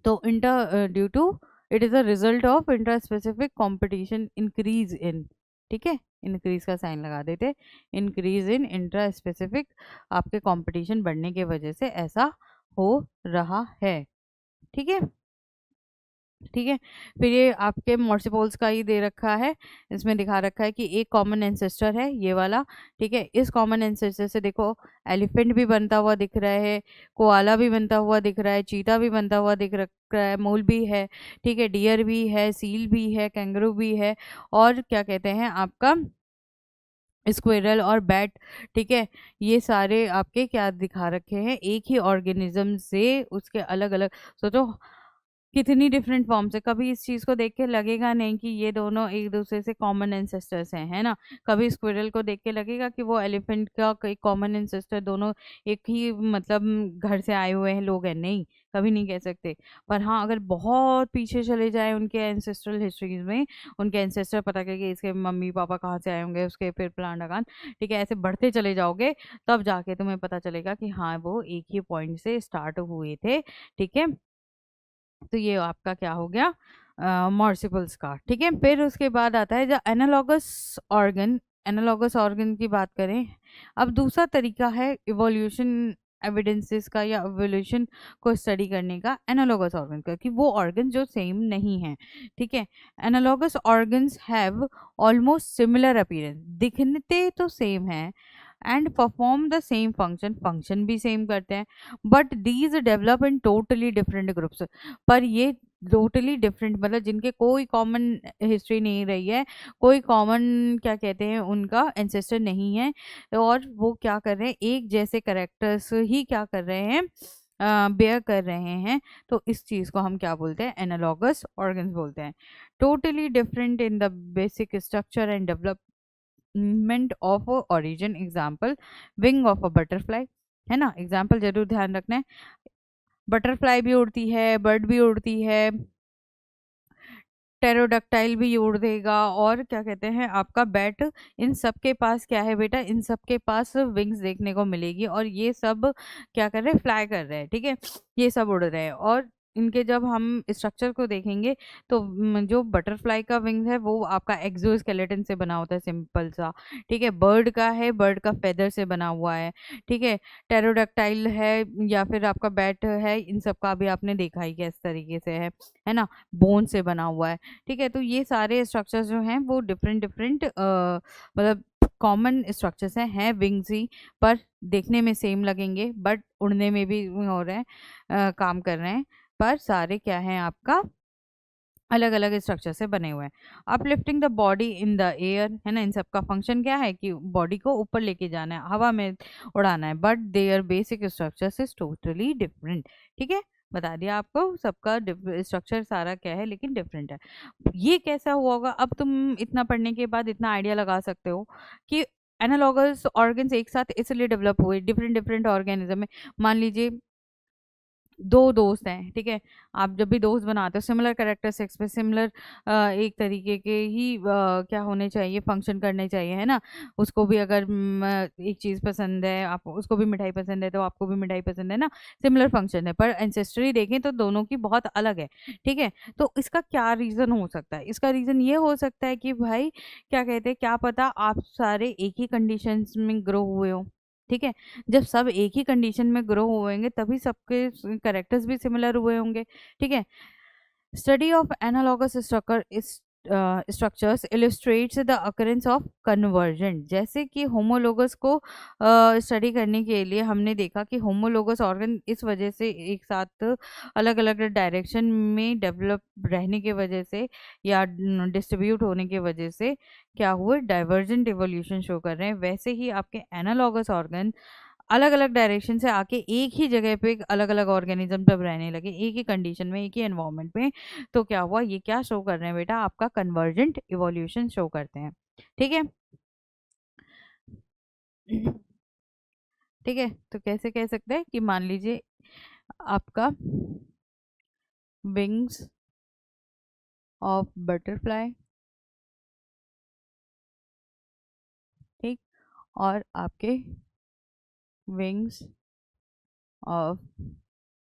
तो inter due to it is a result of inter specific competition increase in. ठीक है, इंक्रीज का साइन लगा देते, इंक्रीज इन इंट्रा स्पेसिफिक, आपके कंपटीशन बढ़ने के वजह से ऐसा हो रहा है। ठीक है, ठीक है। फिर ये आपके मॉर्सिपोल्स का ही दे रखा है, इसमें दिखा रखा है कि एक कॉमन एंसेस्टर है ये वाला। ठीक है, इस कॉमन एंसेस्टर से देखो एलिफेंट भी बनता हुआ दिख रहा है, कोआला भी बनता हुआ दिख रहा है, चीता भी बनता हुआ दिख रहा है, मूल भी है। ठीक है, डियर भी है, सील भी है, कैंगरू भी है, और क्या कहते हैं आपका स्क्विरल और बैट। ठीक है, ये सारे आपके क्या दिखा रखे हैं, एक ही ऑर्गेनिज्म से उसके अलग अलग। सोचो कितनी डिफरेंट फॉर्म्स है, कभी इस चीज को देख के लगेगा नहीं कि ये दोनों एक दूसरे से कॉमन एंसेस्टर्स हैं, है ना। कभी स्क्विरल को देख के लगेगा कि वो एलिफेंट का कोई कॉमन एंसेस्टर, दोनों एक ही मतलब घर से आए हुए हैं लोग हैं, नहीं, कभी नहीं कह सकते। पर हाँ, अगर बहुत पीछे चले जाए उनके एंसेस्ट्रल हिस्ट्रीज में, उनके एंसेस्टर पता करके इसके मम्मी पापा कहाँ से आए होंगे, उसके फिर प्लान लगान, ठीक है, ऐसे बढ़ते चले जाओगे, तब जाके तुम्हें पता चलेगा कि हाँ वो एक ही पॉइंट से स्टार्ट हुए थे। ठीक है, तो ये आपका क्या हो गया, मॉर्सिपल्स का। ठीक है, फिर उसके बाद आता है जो एनालॉगस ऑर्गन। एनालॉगस ऑर्गन की बात करें, अब दूसरा तरीका है इवोल्यूशन एविडेंसेस का या इवोल्यूशन को स्टडी करने का एनालॉगस ऑर्गन का, कि वो ऑर्गन जो सेम नहीं है। ठीक है, analogous organs have almost similar appearance, दिखते तो सेम है, and perform the same function, function भी सेम करते हैं, but these develop in totally different groups. पर ये टोटली डिफरेंट मतलब जिनके कोई कॉमन हिस्ट्री नहीं रही है, कोई कॉमन क्या कहते हैं उनका एंसेस्टर नहीं है, और वो क्या कर रहे हैं, एक जैसे करेक्टर्स ही क्या कर रहे हैं, बेयर कर रहे हैं। तो इस चीज़ को हम क्या बोलते हैं, एनालॉगस ऑर्गन्स बोलते हैं। Totally different in the basic structure and development of origin. Example, wing of a butterfly, है ना, एग्जाम्पल जरूर ध्यान रखना है। बटरफ्लाई भी उड़ती है, बर्ड भी उड़ती है, टेरोडक्टाइल भी उड़ देगा, और क्या कहते हैं आपका बैट, इन सब के पास क्या है बेटा, इन सब के पास विंग्स देखने को मिलेगी, और ये सब क्या कर रहे हैं, फ्लाई कर रहे हैं। ठीक है, ये सब उड़ रहे हैं, और इनके जब हम स्ट्रक्चर को देखेंगे तो जो बटरफ्लाई का विंग है वो आपका एक्सोस्केलेटन से बना होता है, सिंपल सा। ठीक है, बर्ड का है, बर्ड का फेदर से बना हुआ है। ठीक है, टेरोडक्टाइल है या फिर आपका बैट है, इन सब का भी आपने देखा ही किस तरीके से है ना, बोन से बना हुआ है। ठीक है, तो ये सारे स्ट्रक्चर्स जो हैं वो डिफरेंट डिफरेंट मतलब कॉमन स्ट्रक्चर्स हैं विंग्स ही, पर देखने में सेम लगेंगे, बट उड़ने में भी हो रहे हैं, काम कर रहे हैं, पर सारे क्या हैं आपका अलग अलग स्ट्रक्चर से बने हुए हैं। Uplifting the body in the air, है ना, इन सब का फंक्शन क्या है कि बॉडी को ऊपर लेके जाना है, हवा में उड़ाना है, but their basic structure is totally different. ठीक है, बता दिया आपको सबका स्ट्रक्चर सारा क्या है, लेकिन डिफरेंट है। ये कैसा हुआ होगा, अब तुम इतना पढ़ने के बाद इतना आइडिया लगा सकते हो कि एनालॉगस ऑर्गन्स एक साथ इसलिए डेवलप हुए, डिफरेंट डिफरेंट ऑर्गेनिज्म में। मान लीजिए दो दोस्त हैं, ठीक है, आप जब भी दोस्त बनाते हो सिमिलर कैरेक्टरिस्टिक्स पे सिमिलर एक तरीके के ही क्या होने चाहिए, फंक्शन करने चाहिए, है ना। उसको भी अगर एक चीज़ पसंद है, आप उसको भी मिठाई पसंद है तो आपको भी मिठाई पसंद है ना, सिमिलर फंक्शन है, पर एंसेस्ट्री देखें तो दोनों की बहुत अलग है। ठीक है, तो इसका क्या रीज़न हो सकता है, इसका रीज़न ये हो सकता है कि भाई क्या कहते हैं, क्या पता आप सारे एक ही कंडीशंस में ग्रो हुए हो। ठीक है, जब सब एक ही कंडीशन में ग्रो हुएंगे तभी सबके कैरेक्टर्स भी सिमिलर हुए होंगे। ठीक है, study of analogous structures illustrates the occurrence of convergent. जैसे कि होमोलोगस को स्टडी करने के लिए हमने देखा कि होमोलोगस ऑर्गन इस वजह से एक साथ अलग अलग डायरेक्शन में डेवलप रहने के वजह से या डिस्ट्रीब्यूट होने की वजह से क्या हुए, डाइवर्जेंट इवोल्यूशन शो कर रहे हैं। वैसे ही आपके एनालॉगस ऑर्गन अलग अलग डायरेक्शन से आके एक ही जगह पे अलग अलग ऑर्गेनिज्म जब रहने लगे एक ही कंडीशन में, एक ही एनवायरनमेंट में, तो क्या हुआ, ये क्या शो कर रहे हैं बेटा, आपका कन्वर्जेंट इवोल्यूशन शो करते हैं। ठीक है। ठीक है, तो कैसे कह सकते हैं कि मान लीजिए आपका विंग्स ऑफ बटरफ्लाई, ठीक, और आपके विंग्स ऑफ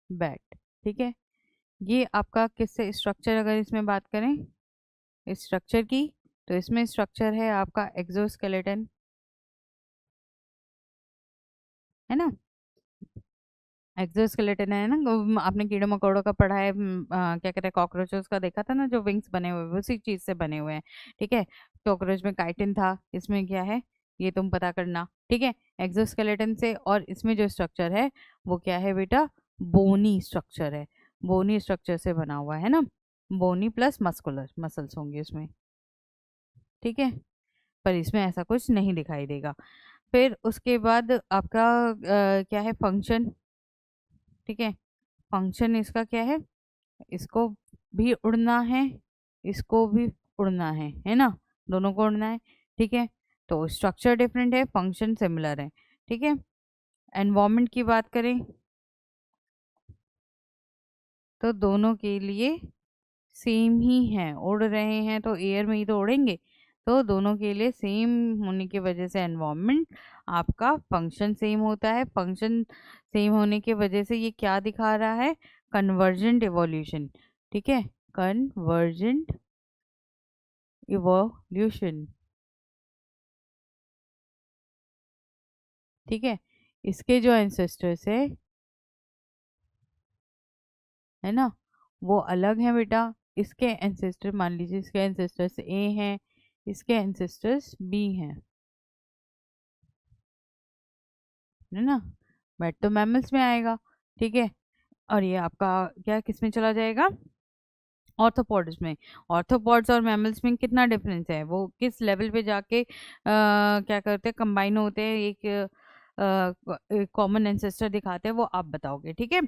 बैट। ठीक है, ये आपका किससे स्ट्रक्चर, अगर इसमें बात करें स्ट्रक्चर की, तो इसमें स्ट्रक्चर है आपका एक्सोस्केलेटन, है ना। एक्सोस्केलेटन है ना, आपने कीड़े मकोड़ों का पढ़ा है, क्या कहते हैं, कॉकरोचेस का देखा था ना, जो विंग्स बने हुए हैं, उसी चीज से बने हुए हैं। ठीक है, कॉकरोच में काइटिन था, इसमें क्या है ये तुम पता करना। ठीक है, एक्सोस्केलेटन से, और इसमें जो स्ट्रक्चर है वो क्या है बेटा, बोनी स्ट्रक्चर है, बोनी स्ट्रक्चर से बना हुआ है ना, बोनी प्लस मस्कुलर मसल्स होंगे इसमें। ठीक है, पर इसमें ऐसा कुछ नहीं दिखाई देगा। फिर उसके बाद आपका क्या है, फंक्शन। ठीक है, फंक्शन इसका क्या है, इसको भी उड़ना है, इसको भी उड़ना है ना, दोनों को उड़ना है। ठीक है, तो स्ट्रक्चर डिफरेंट है, फंक्शन सिमिलर है। ठीक है, एनवायरनमेंट की बात करें तो दोनों के लिए सेम ही है, उड़ रहे हैं तो एयर में ही तो उड़ेंगे, तो दोनों के लिए सेम होने की वजह से एनवायरनमेंट, आपका फंक्शन सेम होता है, फंक्शन सेम होने की वजह से ये क्या दिखा रहा है, कन्वर्जेंट इवोल्यूशन। ठीक है, कन्वर्जेंट इवोल्यूशन। ठीक है, इसके जो एंसेस्टर्स है ना, वो अलग हैं बेटा। इसके एंसेस्टर, मान लीजिए इसके एंसेस्टर्स ए हैं, इसके एंसेस्टर्स बी हैं, है ना, बट तो मैमल्स में आएगा। ठीक है, और ये आपका क्या किस में चला जाएगा, ऑर्थोपॉड्स में। ऑर्थोपॉड्स और मैमल्स में कितना डिफरेंस है, वो किस लेवल पे जाके क्या करते हैं, कंबाइन होते हैं, एक कॉमन एंसेस्टर दिखाते हैं, वो आप बताओगे। ठीक है,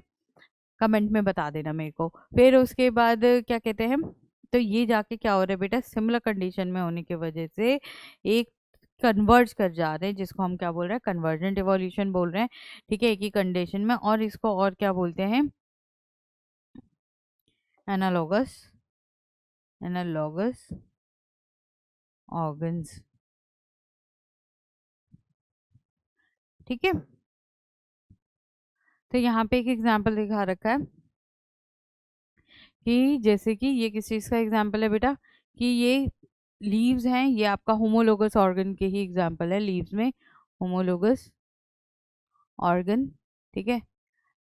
कमेंट में बता देना मेरे को। फिर उसके बाद क्या कहते हैं, तो ये जाके क्या हो रहा है बेटा, सिमिलर कंडीशन में होने की वजह से एक कन्वर्ज कर जा रहे हैं, जिसको हम क्या बोल रहे हैं, कन्वर्जेंट इवोल्यूशन बोल रहे हैं। ठीक है, एक ही कंडीशन में, और इसको और क्या बोलते हैं, एनालॉगस, एनालॉगस ऑर्गन्स। ठीक है, तो यहाँ पे एक एग्जाम्पल दिखा रखा है कि जैसे कि ये किस चीज़ का एग्जाम्पल है बेटा, कि ये लीव्स हैं, ये आपका होमोलोगस ऑर्गन के ही एग्जाम्पल है, लीव्स में होमोलोगस ऑर्गन। ठीक है,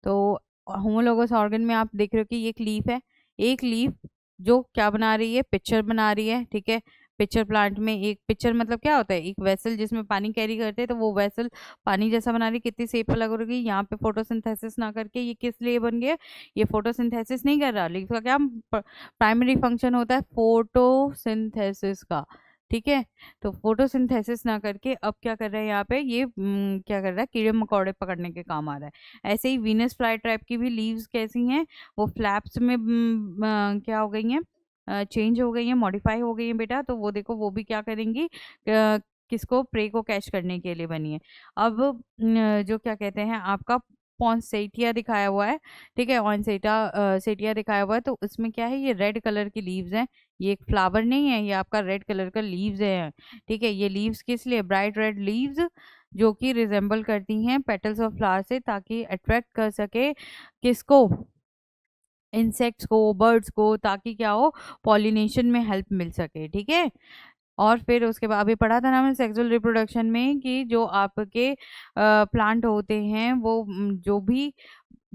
तो होमोलोगस ऑर्गन में आप देख रहे हो कि ये एक लीफ है, एक लीफ जो क्या बना रही है, पिक्चर बना रही है। ठीक है, पिक्चर प्लांट में एक पिक्चर मतलब क्या होता है, एक वेसल जिसमें पानी कैरी करते हैं, तो वो वेसल पानी जैसा बना रही, कितनी सेफ अलग हो रही। यहाँ पे फोटोसिंथेसिस ना करके ये किस लिए बन गया, ये फोटोसिंथेसिस नहीं कर रहा, लेकिन इसका क्या प्राइमरी फंक्शन होता है फोटोसिंथेसिस का। ठीक है, तो फोटोसिंथेसिस ना करके अब क्या कर रहा है यहाँ पे, ये क्या कर रहा है, कीड़े मकोड़े पकड़ने के काम आ रहा है। ऐसे ही वीनस फ्लाई ट्रैप की भी लीव्स कैसी हैं, वो फ्लैप्स में क्या हो गई हैं, चेंज हो गई हैं, मॉडिफाई हो गई हैं बेटा। तो वो देखो वो भी क्या करेंगी, किसको, प्रे को कैच करने के लिए बनी है। अब जो क्या कहते हैं आपका पॉन्सेटिया दिखाया हुआ है, ठीक है, सेटिया दिखाया हुआ है, तो उसमें क्या है, ये रेड कलर की लीव्स हैं, ये एक फ्लावर नहीं है, ये आपका रेड कलर का लीव्स है। ठीक है, ये लीव्स किस लिए, ब्राइट रेड लीव्स जो कि रिजेंबल करती हैं पेटल्स ऑफ फ्लावर से, ताकि अट्रैक्ट कर सके किसको, इंसेक्ट्स को, बर्ड्स को, ताकि क्या हो, पॉलिनेशन में हेल्प मिल सके। ठीक है, और फिर उसके बाद अभी पढ़ा था ना हमने सेक्सुअल रिप्रोडक्शन में कि जो आपके प्लांट होते हैं वो जो भी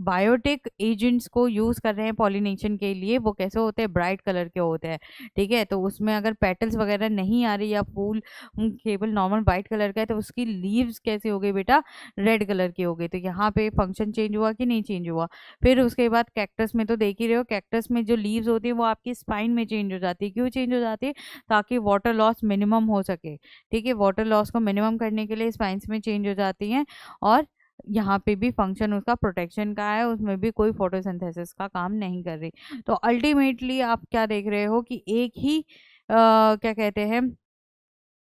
बायोटिक एजेंट्स को यूज कर रहे हैं पॉलिनेशन के लिए, वो कैसे होते हैं, ब्राइट कलर के होते हैं। ठीक है, तो उसमें अगर पेटल्स वगैरह नहीं आ रही या फूल केवल नॉर्मल वाइट कलर का है, तो उसकी लीव्स कैसे हो गई बेटा, रेड कलर की हो गई। तो यहाँ पे फंक्शन चेंज हुआ कि नहीं चेंज हुआ। फिर उसके बाद कैक्टस में तो देख ही रहे हो, कैक्टस में जो लीव्स होती है वो आपकी स्पाइन में चेंज हो जाती है। क्यों चेंज हो जाती है, ताकि वाटर लॉस मिनिमम हो सके। ठीक है, वाटर लॉस को मिनिमम करने के लिए स्पाइन्स में चेंज हो जाती हैं। और यहाँ पे भी फंक्शन उसका प्रोटेक्शन का है, उसमें भी कोई फोटोसिंथेसिस का काम नहीं कर रही। तो अल्टीमेटली आप क्या देख रहे हो कि एक ही क्या कहते हैं,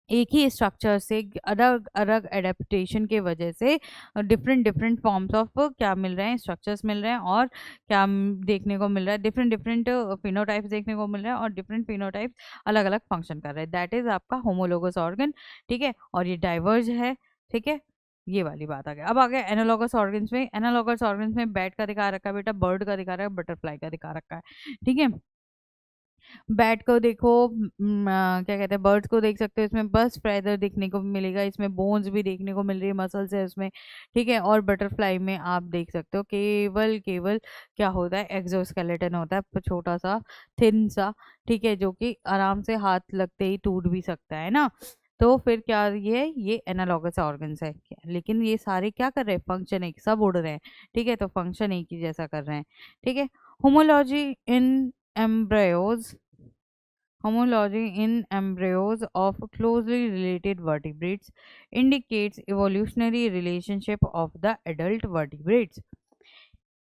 एक ही स्ट्रक्चर से अलग अलग एडेप्टेशन के वजह से डिफरेंट डिफरेंट फॉर्म्स ऑफ क्या मिल रहे हैं, स्ट्रक्चर्स मिल रहे हैं, और क्या देखने को मिल रहा है, डिफरेंट डिफरेंट फिनोटाइप्स देखने को मिल रहे हैं, और डिफरेंट फिनोटाइप्स अलग अलग फंक्शन कर रहे हैं। दैट इज आपका होमोलोगस ऑर्गन। ठीक है, और ये डाइवर्ज है। ठीक है, ये वाली बात आ गई। अब आ गया एनालॉगस ऑर्गन्स में। एनालॉगस ऑर्गन्स में बैट का दिखा रखा है बेटा, बर्ड का दिखा रखा है, बटरफ्लाई का दिखा रखा है। ठीक है, बैट को देखो, क्या कहते हैं, बर्ड्स को देख सकते हो, इसमें बस फेदर देखने को मिलेगा, इसमें बोन्स भी देखने को मिल रही है, मसल्स है उसमें। ठीक है, और बटरफ्लाई में आप देख सकते हो केवल केवल क्या होता है, एक्सोस्केलेटन होता है, छोटा सा, थिन सा। ठीक है, जो कि आराम से हाथ लगते ही टूट भी सकता है ना। तो फिर क्या, ये एनालॉगस ऑर्गन्स है, लेकिन ये सारे क्या कर रहे हैं, फंक्शन एक, सब उड़ रहे हैं। ठीक है, तो फंक्शन एक ही जैसा कर रहे हैं। ठीक है, homology in embryos homology in embryos of closely related vertebrates indicates evolutionary relationship of the adult vertebrates।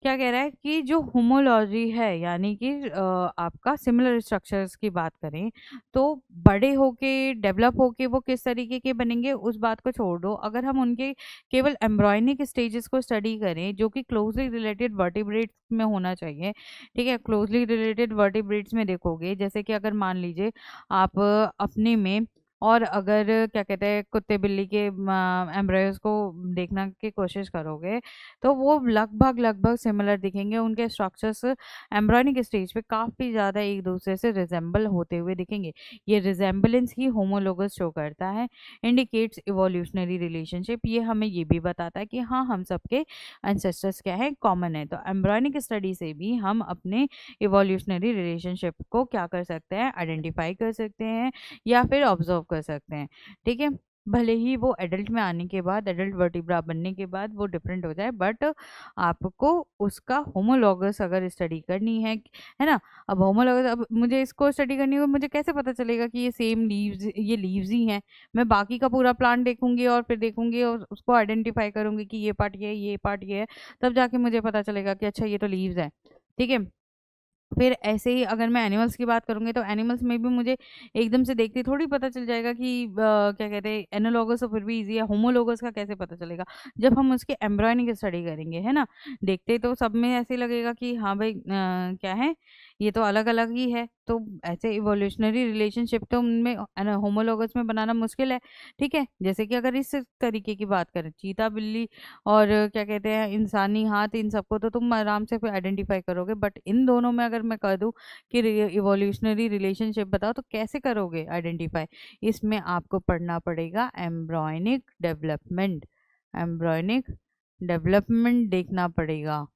क्या कह रहा है कि जो होमोलॉजी है, यानी कि आपका सिमिलर स्ट्रक्चर्स की बात करें, तो बड़े होके डेवलप होके वो किस तरीके के बनेंगे उस बात को छोड़ दो। अगर हम उनके केवल एम्ब्रॉयनिक स्टेजेस को स्टडी करें, जो कि क्लोजली रिलेटेड वर्टिब्रेट्स में होना चाहिए। ठीक है, क्लोजली रिलेटेड वर्टिब्रेट्स में देखोगे, जैसे कि अगर मान लीजिए आप अपने में, और अगर क्या कहते हैं कुत्ते बिल्ली के एम्ब्रॉयज को देखना की कोशिश करोगे, तो वो लगभग लगभग सिमिलर दिखेंगे, उनके स्ट्रक्चर्स एम्ब्रॉयनिक स्टेज पे काफ़ी ज़्यादा एक दूसरे से रिजेंबल होते हुए दिखेंगे। ये रिजेंबलेंस ही होमोलोगस शो करता है, इंडिकेट्स इवोल्यूशनरी रिलेशनशिप। ये हमें ये भी बताता है कि हाँ, हम सबके एंसेस्टर्स क्या है, कॉमन है। तो एम्ब्रॉयनिक स्टडी से भी हम अपने इवोल्यूशनरी रिलेशनशिप को क्या कर सकते हैं, आइडेंटिफाई कर सकते हैं, या फिर ऑब्जर्व कर सकते हैं। ठीक है, भले ही वो एडल्ट में आने के बाद, एडल्ट वर्टिब्रा बनने के बाद वो डिफरेंट हो जाए, बट आपको उसका होमोलॉगस अगर स्टडी करनी है ना। अब होमोलॉगस, अब मुझे इसको स्टडी करनी हो, मुझे कैसे पता चलेगा कि ये सेम लीव्स, ये लीव्स ही हैं। मैं बाकी का पूरा प्लांट देखूंगी और फिर देखूंगी और उसको आइडेंटिफाई करूंगी कि ये पार्ट ये है, ये पार्ट ये है, तब जाके मुझे पता चलेगा कि अच्छा ये तो लीव्स है। ठीक है, फिर ऐसे ही अगर मैं एनिमल्स की बात करूँगी, तो एनिमल्स में भी मुझे एकदम से देखते ही थोड़ी पता चल जाएगा कि क्या कहते हैं, एनालॉगस तो फिर भी इजी है, होमोलॉगस का कैसे पता चलेगा, जब हम उसके एम्ब्रॉयनिक स्टडी करेंगे, है ना। देखते तो सब में ऐसे ही लगेगा कि हाँ भाई क्या है, ये तो अलग अलग ही है। तो ऐसे इवोल्यूशनरी रिलेशनशिप तो उनमें होमोलॉगस में बनाना मुश्किल है। ठीक है, जैसे कि अगर इस तरीके की बात करें, चीता बिल्ली और क्या कहते हैं इंसानी हाथ, इन सबको तो तुम आराम से फिर आइडेंटिफाई करोगे, बट इन दोनों में अगर मैं कह दूं कि इवोल्यूशनरी रिलेशनशिप बताओ, तो कैसे करोगे आइडेंटिफाई। इसमें आपको पढ़ना पड़ेगा एम्ब्रॉयनिक डेवलपमेंट, एम्ब्रॉयनिक डेवलपमेंट देखना पड़ेगा।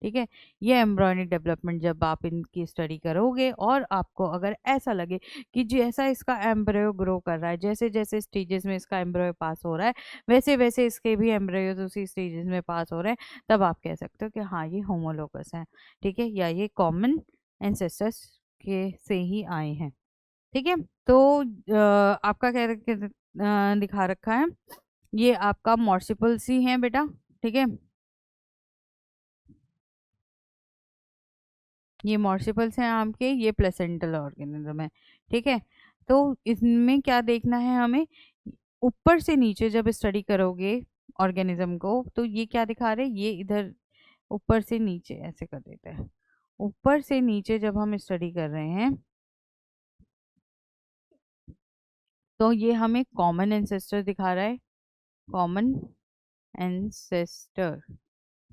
ठीक है। ये एम्ब्रॉयनिक डेवलपमेंट जब आप इनकी स्टडी करोगे और आपको अगर ऐसा लगे कि जैसा इसका एम्ब्रियो ग्रो कर रहा है, जैसे जैसे स्टेजेस में इसका एम्ब्रियो पास हो रहा है, वैसे वैसे इसके भी एम्ब्रियोज उसी स्टेजेस में पास हो रहे हैं, तब आप कह सकते हो कि हाँ ये होमोलोगस है। ठीक है, या ये कॉमन एंसेस्टर्स के से ही आए हैं। ठीक है। तो आपका क्या दिखा रखा है, ये आपका मॉर्सिपल्स ही है बेटा। ठीक है, ये मॉर्सिपल्स हैं आपके, ये प्लेसेंटल ऑर्गेनिज्म है। ठीक है, तो इसमें क्या देखना है हमें, ऊपर से नीचे जब स्टडी करोगे ऑर्गेनिज्म को, तो ये क्या दिखा रहे हैं, ये इधर ऊपर से नीचे ऐसे कर देते हैं। ऊपर से नीचे जब हम स्टडी कर रहे हैं तो ये हमें कॉमन एंसेस्टर दिखा रहा है, कॉमन एंसेस्टर।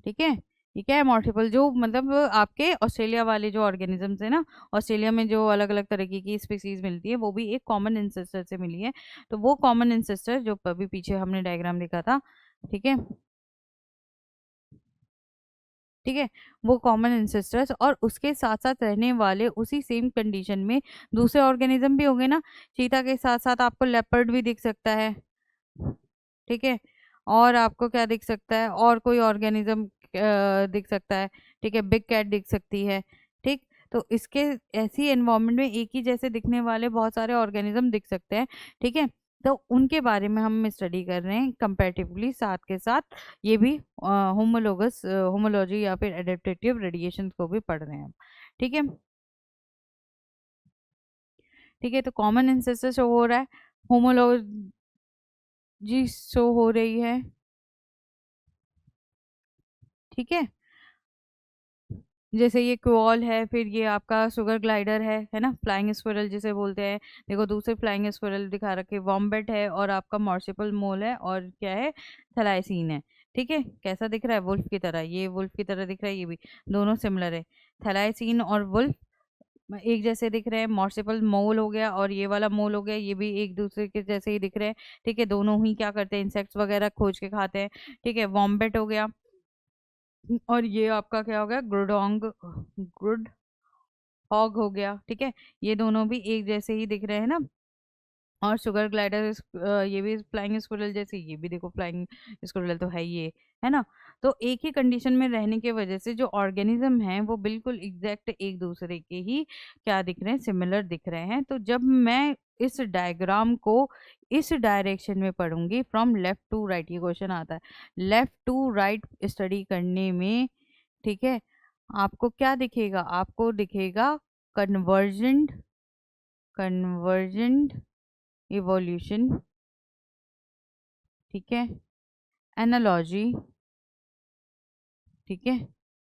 ठीक है, ये क्या है, मल्टीपल, जो मतलब आपके ऑस्ट्रेलिया वाले जो ऑर्गेनिजम्स है ना, ऑस्ट्रेलिया में जो अलग अलग तरीके की स्पीसीज मिलती है वो भी एक कॉमन इंसेस्टर से मिली है। तो वो कॉमन इंसेस्टर जो अभी पीछे हमने डायग्राम देखा था, ठीक है, ठीक है, वो कॉमन इंसेस्टर्स और उसके साथ साथ रहने वाले उसी सेम कंडीशन में दूसरे ऑर्गेनिज्म भी होंगे ना। चीता के साथ साथ आपको लेपर्ड भी दिख सकता है। ठीक है, और आपको क्या दिख सकता है, और कोई ऑर्गेनिज्म दिख सकता है। ठीक है, बिग कैट दिख सकती है। ठीक, तो इसके ऐसी एनवायरनमेंट में एक ही जैसे दिखने वाले बहुत सारे ऑर्गेनिज्म दिख सकते हैं। ठीक है, तो उनके बारे में हम स्टडी कर रहे हैं कंपैरेटिवली, साथ के साथ ये भी होमोलोगस होमोलॉजी या फिर एडेप्टेटिव रेडिएशन को भी पढ़ रहे हैं हम। ठीक है, ठीक है, तो कॉमन एंसेस्टर शो हो रहा है, होमोलॉजी शो हो रही है। ठीक है, जैसे ये क्वॉल है, फिर ये आपका शुगर ग्लाइडर है ना, फ्लाइंग स्क्विरल जिसे बोलते हैं। देखो दूसरे फ्लाइंग स्क्विरल दिखा रखे, वॉम्बेट है, और आपका मार्सिपल मोल है, और क्या है, थैलाइसीन है। ठीक है, कैसा दिख रहा है, वुल्फ की तरह, ये वुल्फ की तरह दिख रहा है, ये भी दोनों सिमिलर है। थैलाइसीन और वुल्फ एक जैसे दिख रहे हैं, मार्सिपल मोल हो गया और ये वाला मोल हो गया, ये भी एक दूसरे के जैसे ही दिख रहे हैं। ठीक है, दोनों ही क्या करते हैं, इंसेक्ट्स वगैरह खोज के खाते हैं। ठीक है, वॉम्बेट हो गया, और ये आपका क्या हो गया, ग्रुडोंग, ग्रुड हॉग हो गया। ठीक है, ये दोनों भी एक जैसे ही दिख रहे हैं ना। और शुगर ग्लाइडर ये भी फ्लाइंग स्क्विरल जैसे, ये भी देखो फ्लाइंग स्क्विरल तो है ये, है ना। तो एक ही कंडीशन में रहने की वजह से जो ऑर्गेनिज्म हैं वो बिल्कुल एग्जैक्ट एक दूसरे के ही क्या दिख रहे हैं, सिमिलर दिख रहे हैं। तो जब मैं इस डायग्राम को इस डायरेक्शन में पढ़ूंगी, फ्रॉम लेफ्ट टू राइट, ये क्वेश्चन आता है, लेफ्ट टू राइट स्टडी करने में, ठीक है, आपको क्या दिखेगा, आपको दिखेगा कन्वर्जेंट, कन्वर्जेंट इवोल्यूशन। ठीक है, एनालॉजी, ठीक है,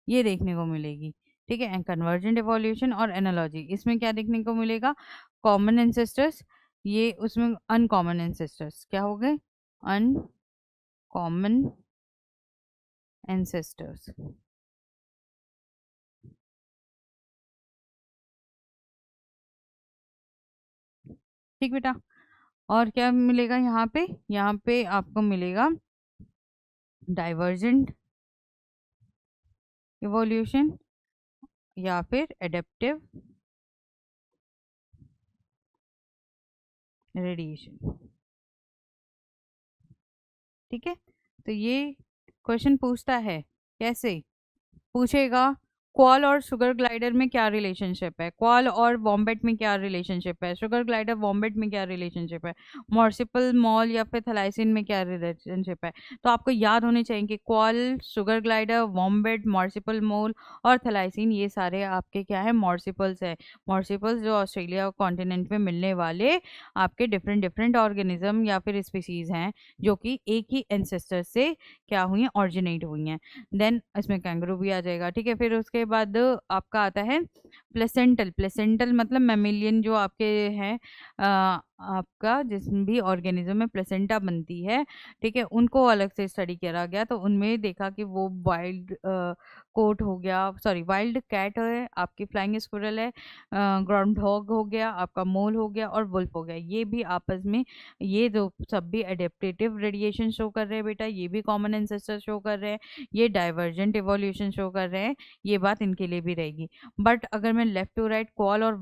ये देखने को मिलेगी। ठीक है, कन्वर्जेंट इवोल्यूशन और एनालॉजी, इसमें क्या देखने को मिलेगा, कॉमन एंसेस्टर्स, ये उसमें अनकॉमन एंसेस्टर्स क्या हो गए, अनकॉमन एंसेस्टर्स। ठीक बेटा, और क्या मिलेगा यहाँ पे आपको मिलेगा डाइवर्जेंट इवोल्यूशन या फिर एडेप्टिव रेडिएशन। ठीक है, तो ये क्वेश्चन पूछता है, कैसे पूछेगा, क्वाल और शुगर ग्लाइडर में क्या रिलेशनशिप है, क्वाल और वॉम्बेट में क्या रिलेशनशिप है, शुगर ग्लाइडर वॉम्बेट में क्या रिलेशनशिप है, मॉर्सिपल मॉल या फिर थलाइसिन में क्या रिलेशनशिप है। तो आपको याद होने चाहिए कि क्वाल, शुगर ग्लाइडर, वॉम्बेट, मॉर्सिपल मोल और थलाइसिन, ये सारे आपके क्या है, मॉर्सिपल्स है। मॉर्सिपल्स जो ऑस्ट्रेलिया कॉन्टिनेंट में मिलने वाले आपके डिफरेंट डिफरेंट ऑर्गेनिज्म या फिर स्पीसीज हैं, जो कि एक ही एंसेस्टर से क्या हुई हैं, ऑरिजिनेट हुई हैं। देन इसमें कैंगरू भी आ जाएगा। ठीक है, फिर उसके बाद आपका आता है प्लेसेंटल, प्लेसेंटल मतलब मेमिलियन जो आपके हैं आपका जिसमें भी ऑर्गेनिज्म में प्लेसेंटा बनती है, ठीक है, उनको अलग से स्टडी करा गया। तो उनमें देखा कि वो वाइल्ड कोट हो गया, सॉरी वाइल्ड कैट है, आपकी फ्लाइंग स्क्विरल है, ग्राउंड हॉग हो गया, आपका मोल हो गया और वुल्फ हो गया, ये भी आपस में, ये जो सब भी एडेप्टेटिव रेडिएशन शो कर रहे हैं बेटा, ये भी कॉमन एंसेस्टर शो कर रहे हैं, ये डाइवर्जेंट इवोल्यूशन शो कर रहे हैं, ये बात इनके लिए भी रहेगी। बट अगर मैं लेफ्ट टू राइट क्वाल और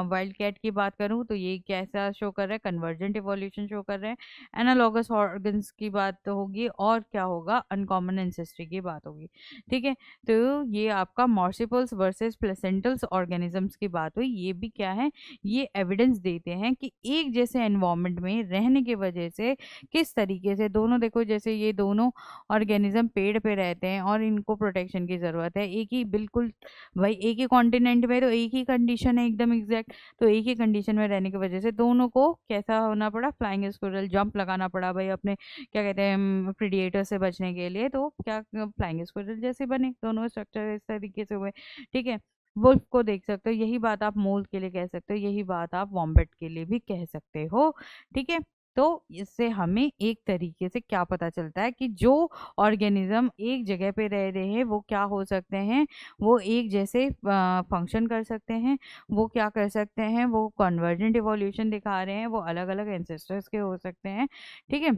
वाइल्ड कैट की बात करूं तो ये कैसा शो कर रहा है, कन्वर्जेंट इवोल्यूशन शो कर रहे हैं। एनालॉगस ऑर्गन्स की बात तो होगी, और क्या होगा, अनकॉमन एंसेस्ट्री की बात होगी, ठीक है। तो ये आपका मार्सिपल्स वर्सेस प्लेसेंटल्स ऑर्गेनिजम्स की बात हुई। ये भी क्या है, ये एविडेंस देते हैं कि एक जैसे एनवायरनमेंट में रहने की वजह से किस तरीके से दोनों, देखो जैसे ये दोनों ऑर्गेनिज्म पेड़ पे रहते हैं और इनको प्रोटेक्शन की ज़रूरत है, एक ही बिल्कुल भाई एक ही कॉन्टिनेंट में, तो एक ही कंडीशन है एकदम एग्जैक्ट, तो एक ही कंडीशन में रहने की वजह से दोनों को कैसा होना पड़ा, फ्लाइंग स्क्विरल जंप लगाना पड़ा भाई अपने क्या कहते हैं प्रीडेटर से बचने के लिए। तो क्या फ्लाइंग स्क्विरल जैसे बने दोनों स्ट्रक्चर इस तरीके से हुए, ठीक है। वुल्फ को देख सकते हो, यही बात आप मोल के लिए कह सकते हो, यही बात आप वॉम्बेट के लिए भी कह सकते हो, ठीक है। तो इससे हमें एक तरीके से क्या पता चलता है कि जो ऑर्गेनिज्म एक जगह पे रह रहे हैं वो क्या हो सकते हैं, वो एक जैसे फंक्शन कर सकते हैं, वो क्या कर सकते हैं, वो कन्वर्जेंट इवोल्यूशन दिखा रहे हैं, वो अलग अलग एंसेस्टर्स के हो सकते हैं, ठीक है।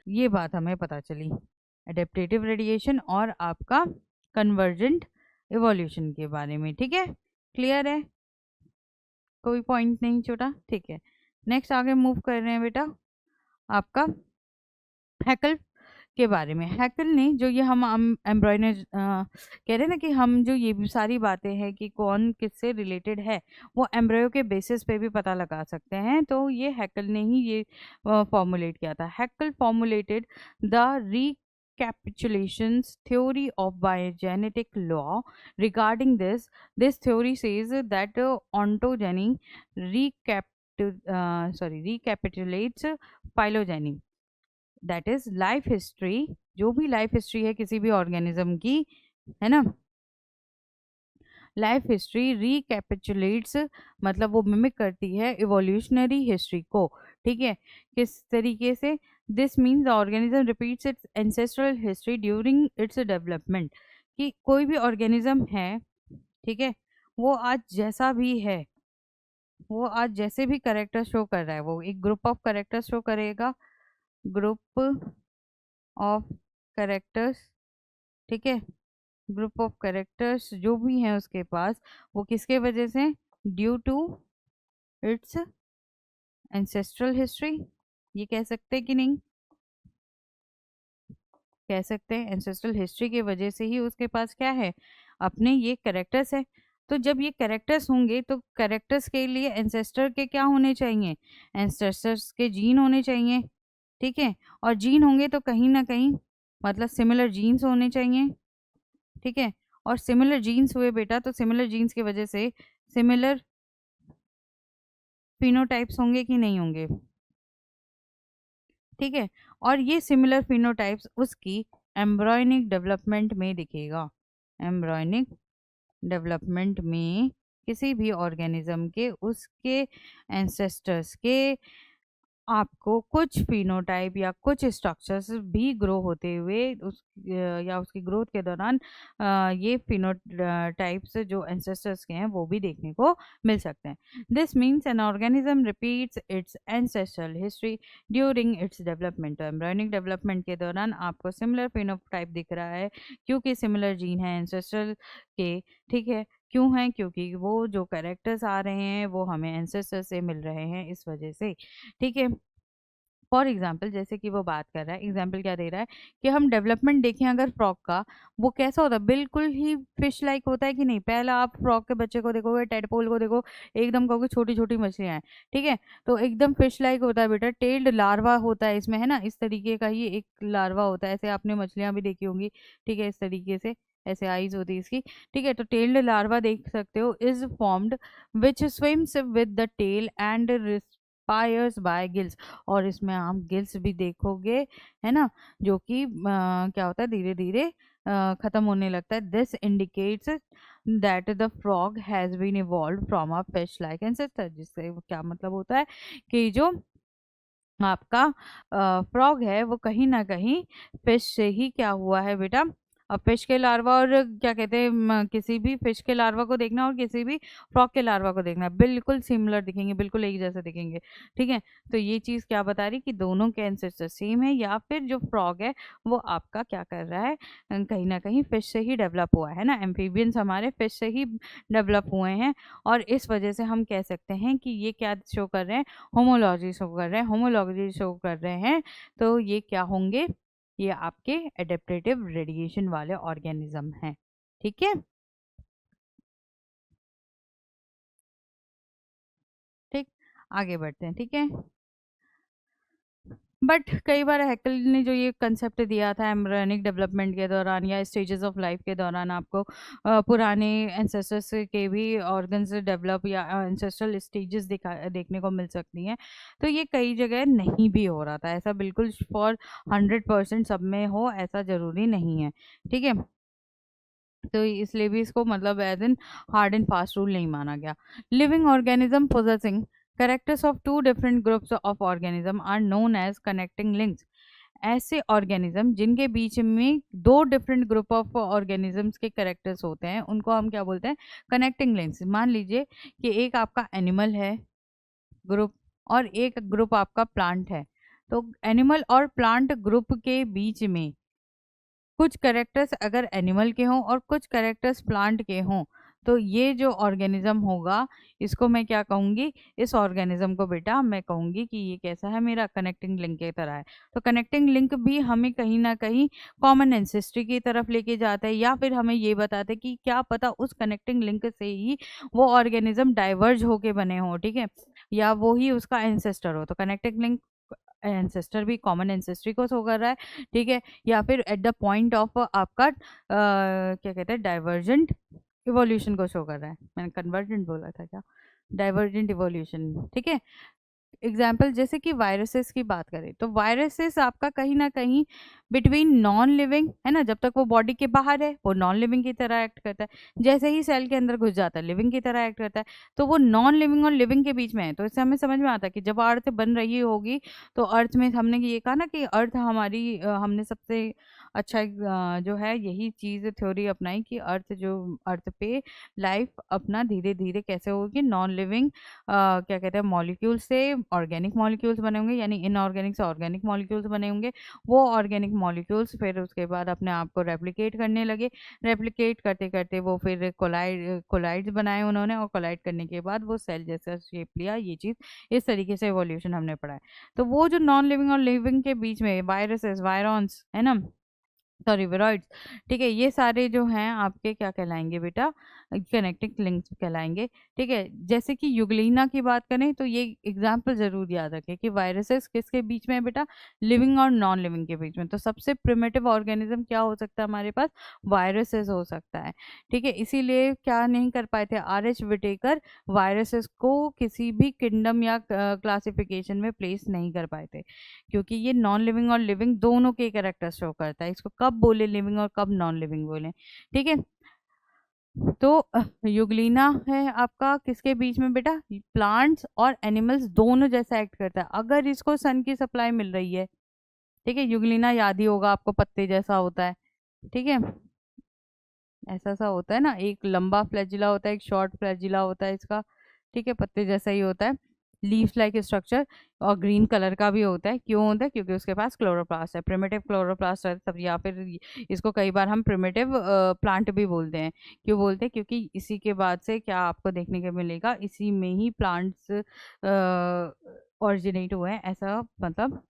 ये बात हमें पता चली एडेप्टेटिव रेडिएशन और आपका कन्वर्जेंट इवोल्यूशन के बारे में, ठीक है। क्लियर है, कोई पॉइंट नहीं छोटा, ठीक है। नेक्स्ट आगे मूव कर रहे हैं बेटा, आपका हैकल के बारे में। हैकल ने जो ये हम एम्ब्रॉयनर कह रहे हैं ना कि हम जो ये भी सारी बातें हैं कि कौन किससे रिलेटेड है, वो एम्ब्रॉयो के बेसिस पे भी पता लगा सकते हैं। तो ये हैकल ने ही ये फॉर्मुलेट किया था। Haeckel formulated the recapitulations theory of biogenetic law regarding this theory says that ontogeny recapitulates phylogeny, that is life history, जो भी लाइफ हिस्ट्री है किसी भी ऑर्गेनिज्म की, है ना, लाइफ हिस्ट्री रिकैपिचुलेट्स मतलब वो मिमिक करती है इवोल्यूशनरी हिस्ट्री को, ठीक है। किस तरीके से, this means the organism repeats it's ancestral history during its development, कि कोई भी ऑर्गेनिज्म है, ठीक है, वो आज जैसा भी है, वो आज जैसे भी करेक्टर शो कर रहा है, वो एक ग्रुप ऑफ करेक्टर शो करेगा, ग्रुप ऑफ करेक्टर्स, ठीक है, ग्रुप ऑफ करेक्टर्स जो भी हैं उसके पास, वो किसके वजह से, due to its ancestral history, ये कह सकते कि नहीं, कह सकते हैं एंसेस्ट्रल हिस्ट्री की वजह से ही उसके पास क्या है, अपने ये करेक्टर्स है। तो जब ये करेक्टर्स होंगे तो करेक्टर्स के लिए एंसेस्टर के क्या होने चाहिए, एंसेस्टर्स के जीन होने चाहिए, ठीक है। और जीन होंगे तो कहीं ना कहीं मतलब सिमिलर जीन्स होने चाहिए, ठीक है। और सिमिलर जीन्स हुए बेटा, तो सिमिलर जीन्स की वजह से सिमिलर फिनोटाइप्स होंगे कि नहीं होंगे, ठीक है। और ये सिमिलर फिनोटाइप्स उसकी एम्ब्रॉयनिक डेवलपमेंट में दिखेगा, एम्ब्रॉयनिक डेवलपमेंट में किसी भी ऑर्गेनिज्म के उसके एंसेस्टर्स के आपको कुछ फिनोटाइप या कुछ स्ट्रक्चर्स भी ग्रो होते हुए उस या उसकी ग्रोथ के दौरान ये फिनोटाइप्स जो एंसेस्टर्स के हैं वो भी देखने को मिल सकते हैं। This means an organism repeats it's ancestral history during its development. तो एम्ब्रॉयनिक डेवलपमेंट के दौरान आपको सिमिलर फिनोटाइप दिख रहा है क्योंकि सिमिलर जीन है एंसेस्ट्रल के, ठीक है। क्यों है, क्योंकि वो जो कैरेक्टर्स आ रहे हैं वो हमें एंसेस्टर से मिल रहे हैं इस वजह से, ठीक है। फॉर एग्जाम्पल जैसे कि वो बात कर रहा है, एग्जाम्पल क्या दे रहा है कि हम डेवलपमेंट देखें अगर फ्रॉग का, वो कैसा होता है, बिल्कुल ही फिश लाइक होता है कि नहीं। पहला आप फ्रॉग के बच्चे को देखोगे, टेडपोल को देखो, एकदम कहोगे छोटी छोटी मछलियां हैं, ठीक है, तो एकदम फिश लाइक होता है बेटा। टेल्ड लार्वा होता है इसमें, है ना, इस तरीके का ही एक लार्वा होता है, ऐसे आपने मछलियां भी देखी होंगी, ठीक है, इस तरीके से ऐसे आईज होती है इसकी, ठीक है। तो टेल्ड लार्वा देख सकते हो, is formed which swims with the tail and respires by gills, और इसमें आप गिल्स भी देखोगे, है ना, जो कि क्या होता है धीरे धीरे खत्म होने लगता है। This indicates that the frog has been evolve from a fish like ancestor. जिससे क्या मतलब होता है कि जो आपका फ्रॉग है वो कहीं ना कहीं फिश से ही क्या हुआ है बेटा। अब फिश के लार्वा और क्या कहते हैं किसी भी फिश के लार्वा को देखना और किसी भी फ्रॉग के लार्वा को देखना बिल्कुल सिमिलर दिखेंगे, बिल्कुल एक जैसे दिखेंगे। ठीक है, तो ये चीज़ क्या बता रही कि दोनों के एंसेस्टर सेम है, या फिर जो फ्रॉग है वो आपका क्या कर रहा है, कहीं ना कहीं फिश से ही डेवलप हुआ है ना। एम्फीबियंस हमारे फिश से ही डेवलप हुए हैं, और इस वजह से हम कह सकते हैं कि ये क्या शो कर रहे हैं, होमोलॉजी शो कर रहे हैं, होमोलॉजी शो कर रहे हैं। तो ये क्या होंगे, ये आपके एडेप्टेटिव रेडिएशन वाले ऑर्गेनिज्म हैं। ठीक है, ठीक, आगे बढ़ते हैं। ठीक है, बट कई बार हैकेल ने जो ये कंसेप्ट दिया था एम्ब्रियोनिक डेवलपमेंट के दौरान या स्टेजेस ऑफ लाइफ के दौरान आपको पुराने एंसेस्टर्स के भी ऑर्गन्स डेवलप या एंसेस्ट्रल स्टेजेस देखने को मिल सकती हैं। तो ये कई जगह नहीं भी हो रहा था, ऐसा बिल्कुल फॉर 100% सब में हो ऐसा ज़रूरी नहीं है। ठीक है, तो इसलिए भी इसको मतलब as an hard and fast rule नहीं माना गया। Living organism possessing characters of two different groups of organism are known as connecting links. ऐसे ऑर्गेनिज्म जिनके बीच में दो डिफरेंट ग्रुप ऑफ ऑर्गेनिजम्स के कैरेक्टर्स होते हैं उनको हम क्या बोलते हैं, कनेक्टिंग लिंक्स। मान लीजिए कि एक आपका एनिमल है ग्रुप और एक ग्रुप आपका प्लांट है, तो एनिमल और प्लांट ग्रुप के बीच में कुछ कैरेक्टर्स अगर एनिमल के हों और कुछ कैरेक्टर्स प्लांट के हों, तो ये जो ऑर्गेनिज्म होगा इसको मैं क्या कहूँगी, इस ऑर्गेनिज्म को बेटा मैं कहूँगी कि ये कैसा है, मेरा कनेक्टिंग लिंक की तरह है। तो कनेक्टिंग लिंक भी हमें कहीं ना कहीं कॉमन एंसेस्ट्री की तरफ लेके जाता है, या फिर हमें ये बताता है कि क्या पता उस कनेक्टिंग लिंक से ही वो ऑर्गेनिज्म डाइवर्ज होके बने हों। ठीक है, या वो ही उसका एंसेस्टर हो। तो कनेक्टिंग लिंक एंसेस्टर भी कॉमन एंसेस्ट्री को शो कर रहा है। ठीक है, या फिर एट द पॉइंट ऑफ आपका क्या कहते हैं, डाइवर्जेंट इवोल्यूशन को शो कर रहा है। मैंने कन्वर्जेंट बोला था क्या, डाइवर्जेंट इवोल्यूशन। ठीक है, एग्जाम्पल जैसे कि वायरसेस की बात करें तो वायरसेस आपका कहीं ना कहीं बिटवीन नॉन लिविंग है ना, जब तक वो बॉडी के बाहर है वो नॉन लिविंग की तरह एक्ट करता है, जैसे ही सेल के अंदर घुस जाता है लिविंग की तरह एक्ट करता है। तो वो नॉन लिविंग और लिविंग के बीच में है। तो इससे हमें समझ में आता है कि जब अर्थ बन रही होगी तो अर्थ में हमने ये कहा ना कि अर्थ हमारी हमने सबसे अच्छा जो है यही चीज़ थ्योरी अपनाई कि अर्थ जो अर्थ पे लाइफ अपना धीरे धीरे कैसे होगी, नॉन लिविंग क्या कहते हैं मॉलिक्यूल से ऑर्गेनिक मॉलिक्यूल्स बने होंगे, यानी इनऑर्गेनिक से ऑर्गेनिक मॉलिक्यूल्स बने होंगे। वो ऑर्गेनिक मॉलिक्यूल्स फिर उसके बाद अपने आप को रेप्लिकेट करने लगे, रेप्लिकेट करते करते वो फिर कोलाइड्स बनाए उन्होंने, और कोलाइड करने के बाद वो सेल जैसा शेप लिया। ये चीज़ इस तरीके से एवोल्यूशन हमने पढ़ा है। तो वो जो नॉन लिविंग और लिविंग के बीच में वायरसेस वायरॉन्स है ना, सॉरी विरॉइड्स। ठीक है, ये सारे जो हैं आपके क्या कहलाएंगे बेटा, कनेक्टिंग लिंक्स कहलाएंगे। ठीक है, जैसे कि यूग्लिना की बात करें तो ये एग्जाम्पल जरूर याद रखें कि वायरसेस किसके बीच में है बेटा, लिविंग और नॉन लिविंग के बीच में। तो सबसे प्रिमिटिव ऑर्गेनिज्म क्या हो सकता है हमारे पास, वायरसेस हो सकता है। ठीक है, इसीलिए क्या नहीं कर पाए थे आर एच विटेकर, वायरसेस को किसी भी किंगडम या क्लासिफिकेशन में प्लेस नहीं कर पाए थे, क्योंकि ये नॉन लिविंग और लिविंग दोनों के कैरेक्टर शो करता है। इसको कब बोले लिविंग और कब नॉन लिविंग बोले। ठीक है, तो युगलीना है आपका किसके बीच में बेटा, प्लांट्स और एनिमल्स दोनों जैसा एक्ट करता है। अगर इसको सन की सप्लाई मिल रही है, ठीक है, युगलीना याद ही होगा आपको, पत्ते जैसा होता है। ठीक है, ऐसा सा होता है ना, एक लंबा फ्लैजिला होता है, एक शॉर्ट फ्लैजिला होता है इसका। ठीक है, पत्ते जैसा ही होता है, लीव्स लाइक स्ट्रक्चर, और ग्रीन कलर का भी होता है। क्यों होता है, क्योंकि उसके पास क्लोरोप्लास्ट है, प्रिमिटिव क्लोरोप्लास्ट है तब, या फिर इसको कई बार हम प्रिमिटिव प्लांट भी बोलते हैं। क्यों बोलते हैं, क्योंकि इसी के बाद से क्या आपको देखने को मिलेगा, इसी में ही प्लांट्स ओरिजिनेट हुए हैं, ऐसा मतलब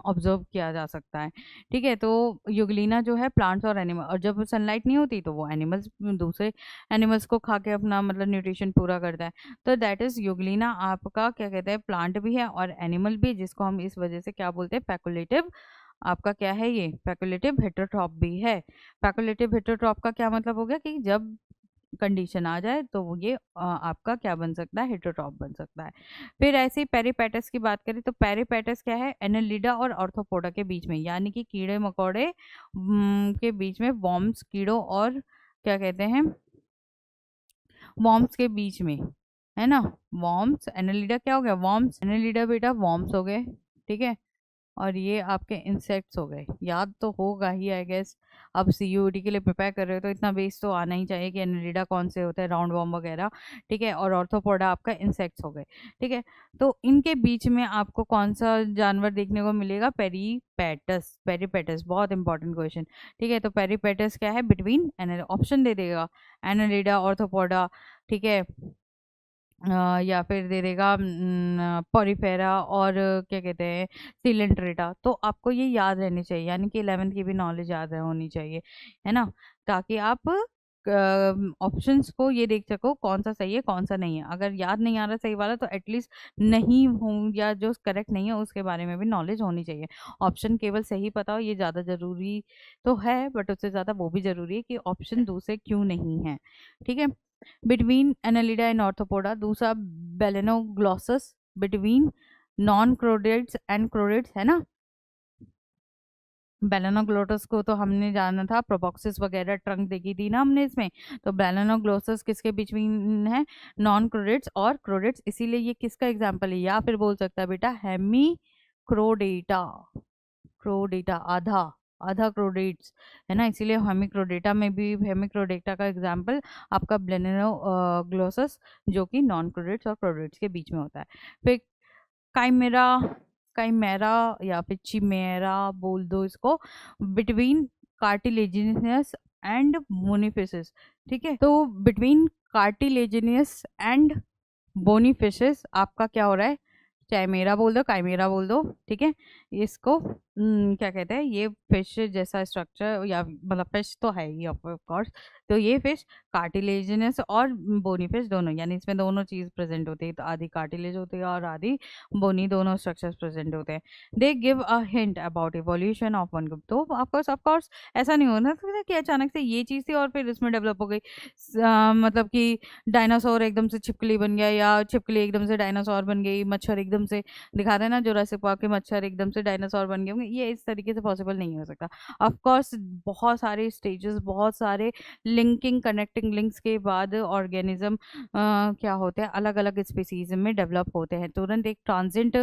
ऑब्जर्व किया जा सकता है। ठीक है, तो युगलीना जो है प्लांट्स और एनिमल, और जब सनलाइट नहीं होती तो वो एनिमल्स दूसरे एनिमल्स को खा के अपना मतलब न्यूट्रिशन पूरा करता है। तो दैट इज युगलीना आपका क्या कहते हैं, प्लांट भी है और एनिमल भी, जिसको हम इस वजह से क्या बोलते हैं, पैकुलेटिव आपका क्या है, ये पैकुलेटिव हेटेरोट्रॉप भी है। पैकुलेटिव हेटेरोट्रॉप का क्या मतलब हो गया कि जब कंडीशन आ जाए तो वो ये आपका क्या बन सकता है, हेटेरोट्रॉप बन सकता है। फिर ऐसे ही पेरीपेटस की बात करें तो पेरीपेटस क्या है, एनालिडा और ऑर्थोपोडा के बीच में, यानी कि कीड़े मकोड़े के बीच में, वॉर्म्स कीड़ों और क्या कहते हैं, वॉर्म्स के बीच में, है ना। वॉर्म्स, एनालिडा क्या हो गया, वॉर्म्स, एनालिडा बेटा वॉर्म्स हो गए, ठीक है। और ये आपके इंसेक्ट्स हो गए, याद तो होगा ही आई गेस। अब सीयूईटी के लिए प्रिपेयर कर रहे हो तो इतना बेस तो आना ही चाहिए कि एनालिडा कौन से होते हैं, राउंड वॉर्म वगैरह, ठीक है। और ऑर्थोपोडा आपका इंसेक्ट्स हो गए, ठीक है। तो इनके बीच में आपको कौन सा जानवर देखने को मिलेगा, पेरीपेटस, पेरीपेटस बहुत इंपॉर्टेंट क्वेश्चन, ठीक है। तो पेरीपेटस क्या है, बिटवीन, ऑप्शन दे देगा, एनालिडा, ऑर्थोपोडा, ठीक है, या फिर दे देगा पॉरीफेरा और क्या कहते हैं, सिलेंट्रेटा। तो आपको ये याद रहनी चाहिए, यानी कि 11th की भी नॉलेज याद होनी चाहिए, है ना, ताकि आप ऑप्शंस को ये देख सको कौन सा सही है कौन सा नहीं है। अगर याद नहीं आ रहा सही वाला तो एटलीस्ट नहीं हो, या जो करेक्ट नहीं है उसके बारे में भी नॉलेज होनी चाहिए। ऑप्शन केवल सही पता हो ये ज़्यादा ज़रूरी तो है, बट उससे ज़्यादा वो भी ज़रूरी है कि ऑप्शन दूसरे क्यों नहीं है, ठीक है। बिटवीन एनालिडा एंड ऑर्थोपोडा, दूसरा बेलेनोग्लॉसस, बिटवीन नॉन क्रोडेट्स एंड क्रोडेट्स, है ना। बेलेनोग्लोटस को तो हमने जाना था, प्रोबॉक्सिस वगैरह ट्रंक देखी थी ना हमने इसमें। तो बेलेनोग्लोसस किसके बीच में है, नॉन क्रोडेट्स और क्रोडेट्स, इसीलिए ये किसका एग्जाम्पल है, या फिर बोल सकता है बेटा हेमी क्रोडेटा, क्रोडेटा आधा, आधा क्रोडेट्स, है ना। इसीलिए हेमिक्रोडेटा में भी, हेमिक्रोडेटा का एग्जाम्पल आपका ब्लेनेरोग्लोसस, जो कि नॉन क्रोडेट्स और क्रोडेट्स के बीच में होता है। फिर काइमेरा, काइमेरा या फिर चिमेरा बोल दो इसको, बिटवीन कार्टिलेजिनियस एंड बोनीफिशेस, ठीक है। तो बिटवीन कार्टिलेजिनियस एंड बोनीफिशेस आपका क्या हो रहा है, चाहे मेरा बोल दो, काइमेरा बोल दो, ठीक है। इसको क्या कहते हैं, ये फिश जैसा स्ट्रक्चर, या मतलब फिश तो है ही ऑफ कोर्स। तो ये फिश कार्टिलेजिनस और बोनी फिश दोनों, यानी इसमें दोनों चीज प्रेजेंट होती है, तो आधी कार्टिलेज होती है और आधी बोनी, दोनों स्ट्रक्चर्स प्रेजेंट होते हैं। They give a hint about evolution of one group. तो ऑफ कोर्स ऐसा नहीं होना था कि अचानक से ये चीज थी और फिर इसमें डेवलप हो गई, मतलब कि डायनासोर एकदम से छिपकली बन गया, या छिपकली एकदम से डायनासोर बन गई, मच्छर एकदम से दिखा देना जुरासिक पार्क के मच्छर एकदम से डायनासोर बन गए होंगे, ये इस तरीके से पॉसिबल नहीं हो सकता। ऑफ कोर्स बहुत सारे स्टेजेस, बहुत सारे लिंकिंग कनेक्टिंग लिंक्स के बाद ऑर्गेनिज्म क्या होते हैं, अलग अलग स्पीसीज में डेवलप होते हैं। तुरंत एक ट्रांजेंट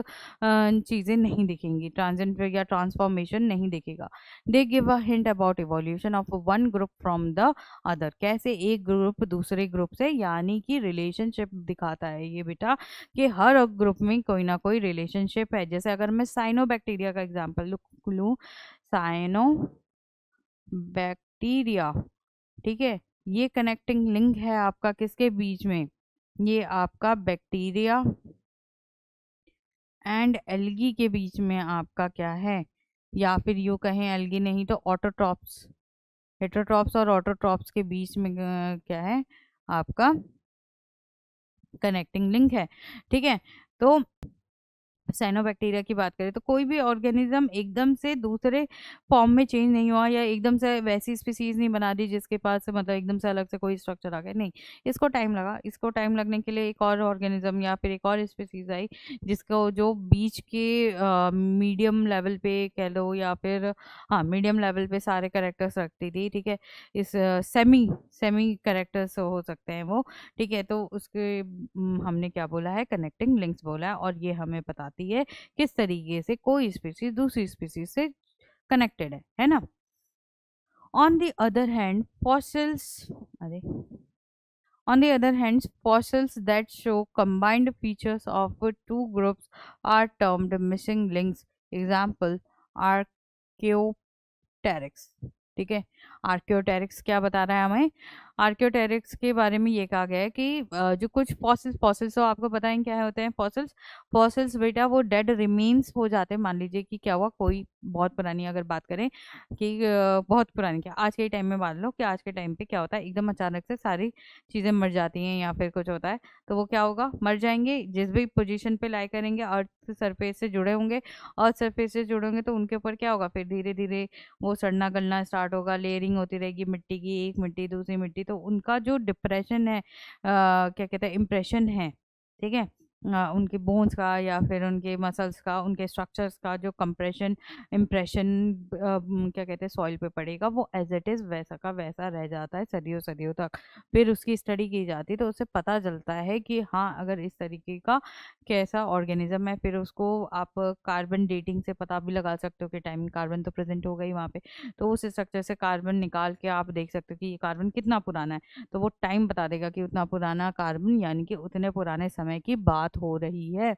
चीज़ें नहीं दिखेंगी, ट्रांजेंट या ट्रांसफॉर्मेशन नहीं दिखेगा। They give a hint about evolution of one group from the other, कैसे एक ग्रुप दूसरे ग्रुप से, यानी कि रिलेशनशिप दिखाता है ये बेटा, कि हर ग्रुप में कोई ना कोई रिलेशनशिप है। जैसे अगर मैं साइनोबैक्टीरिया का एग्जांपल लूँ, साइनो बैक्टीरिया, ठीक है, ये कनेक्टिंग लिंक है आपका किसके बीच में, ये आपका बैक्टीरिया एंड एल्गी के बीच में आपका क्या है, या फिर यूँ कहें एल्गी नहीं तो ऑटोट्रॉप्स, हेटरोट्रॉप्स और ऑटोट्रॉप्स के बीच में क्या है आपका कनेक्टिंग लिंक है, ठीक है। तो साइनोबैक्टीरिया की बात करें तो कोई भी ऑर्गेनिज्म एकदम से दूसरे फॉर्म में चेंज नहीं हुआ, या एकदम से वैसी स्पीसीज नहीं बना दी जिसके पास मतलब एकदम से अलग से कोई स्ट्रक्चर आ गया, नहीं। इसको टाइम लगा, इसको टाइम लगने के लिए एक और ऑर्गेनिज्म या फिर एक और स्पीसीज आई, जिसको जो बीच के मीडियम लेवल पे कह लो, या फिर हाँ मीडियम लेवल पे सारे करेक्टर्स रखती थी, ठीक है। इस सेमी सेमी करेक्टर्स हो सकते हैं वो, ठीक है। तो उसके हमने क्या बोला है, कनेक्टिंग लिंक्स बोला है, और ये हमें बताती है किस तरीके से कोई स्पीसीज दूसरी स्पीसीज से कनेक्टेड है ना। On the other hand fossils, अरे on the other hand, fossils that show combined features of two groups are termed missing links. Example, Archaeopteryx, ठीक है। आर्क्योटेरिक्स क्या बता रहा है हमें, आर्क्योटेरिक्स के बारे में ये कहा गया है कि जो कुछ फॉसिल्स, फॉसिल्स तो आपको पता है क्या होते हैं फॉसिल्स, फॉसिल्स बेटा वो डेड रिमेन्स हो जाते हैं। मान लीजिए कि क्या हुआ, कोई बहुत पुरानी अगर बात करें कि बहुत पुरानी, क्या आज के टाइम में मान लो कि आज के टाइम पे क्या होता है, एकदम अचानक से सारी चीज़ें मर जाती हैं या फिर कुछ होता है, तो वो क्या होगा, मर जाएंगे। जिस भी पोजीशन पे लाई करेंगे अर्थ सरफेस से जुड़े होंगे, अर्थ सरफेस से जुड़े होंगे तो उनके ऊपर क्या होगा, फिर धीरे धीरे वो सड़ना गलना स्टार्ट होगा, लेयरिंग होती रहेगी मिट्टी की, एक मिट्टी दूसरी मिट्टी, तो उनका जो डिप्रेशन है क्या कहते हैं, इम्प्रेशन है, ठीक है, उनके बोन्स का या फिर उनके मसल्स का, उनके स्ट्रक्चर्स का जो कंप्रेशन इम्प्रेशन क्या कहते हैं सॉइल पे पड़ेगा, वो एज इट इज़ वैसा का वैसा रह जाता है सदियों सदियों तक। फिर उसकी स्टडी की जाती है तो उससे पता चलता है कि हाँ अगर इस तरीके का कैसा ऑर्गेनिज्म है, फिर उसको आप कार्बन डेटिंग से पता भी लगा सकते हो कि टाइम कार्बन तो प्रेजेंट हो गई वहाँ पे, तो उस स्ट्रक्चर से कार्बन निकाल के आप देख सकते हो कि ये कार्बन कितना पुराना है, तो वो टाइम बता देगा कि उतना पुराना कार्बन यानी कि उतने पुराने समय की बात हो रही है।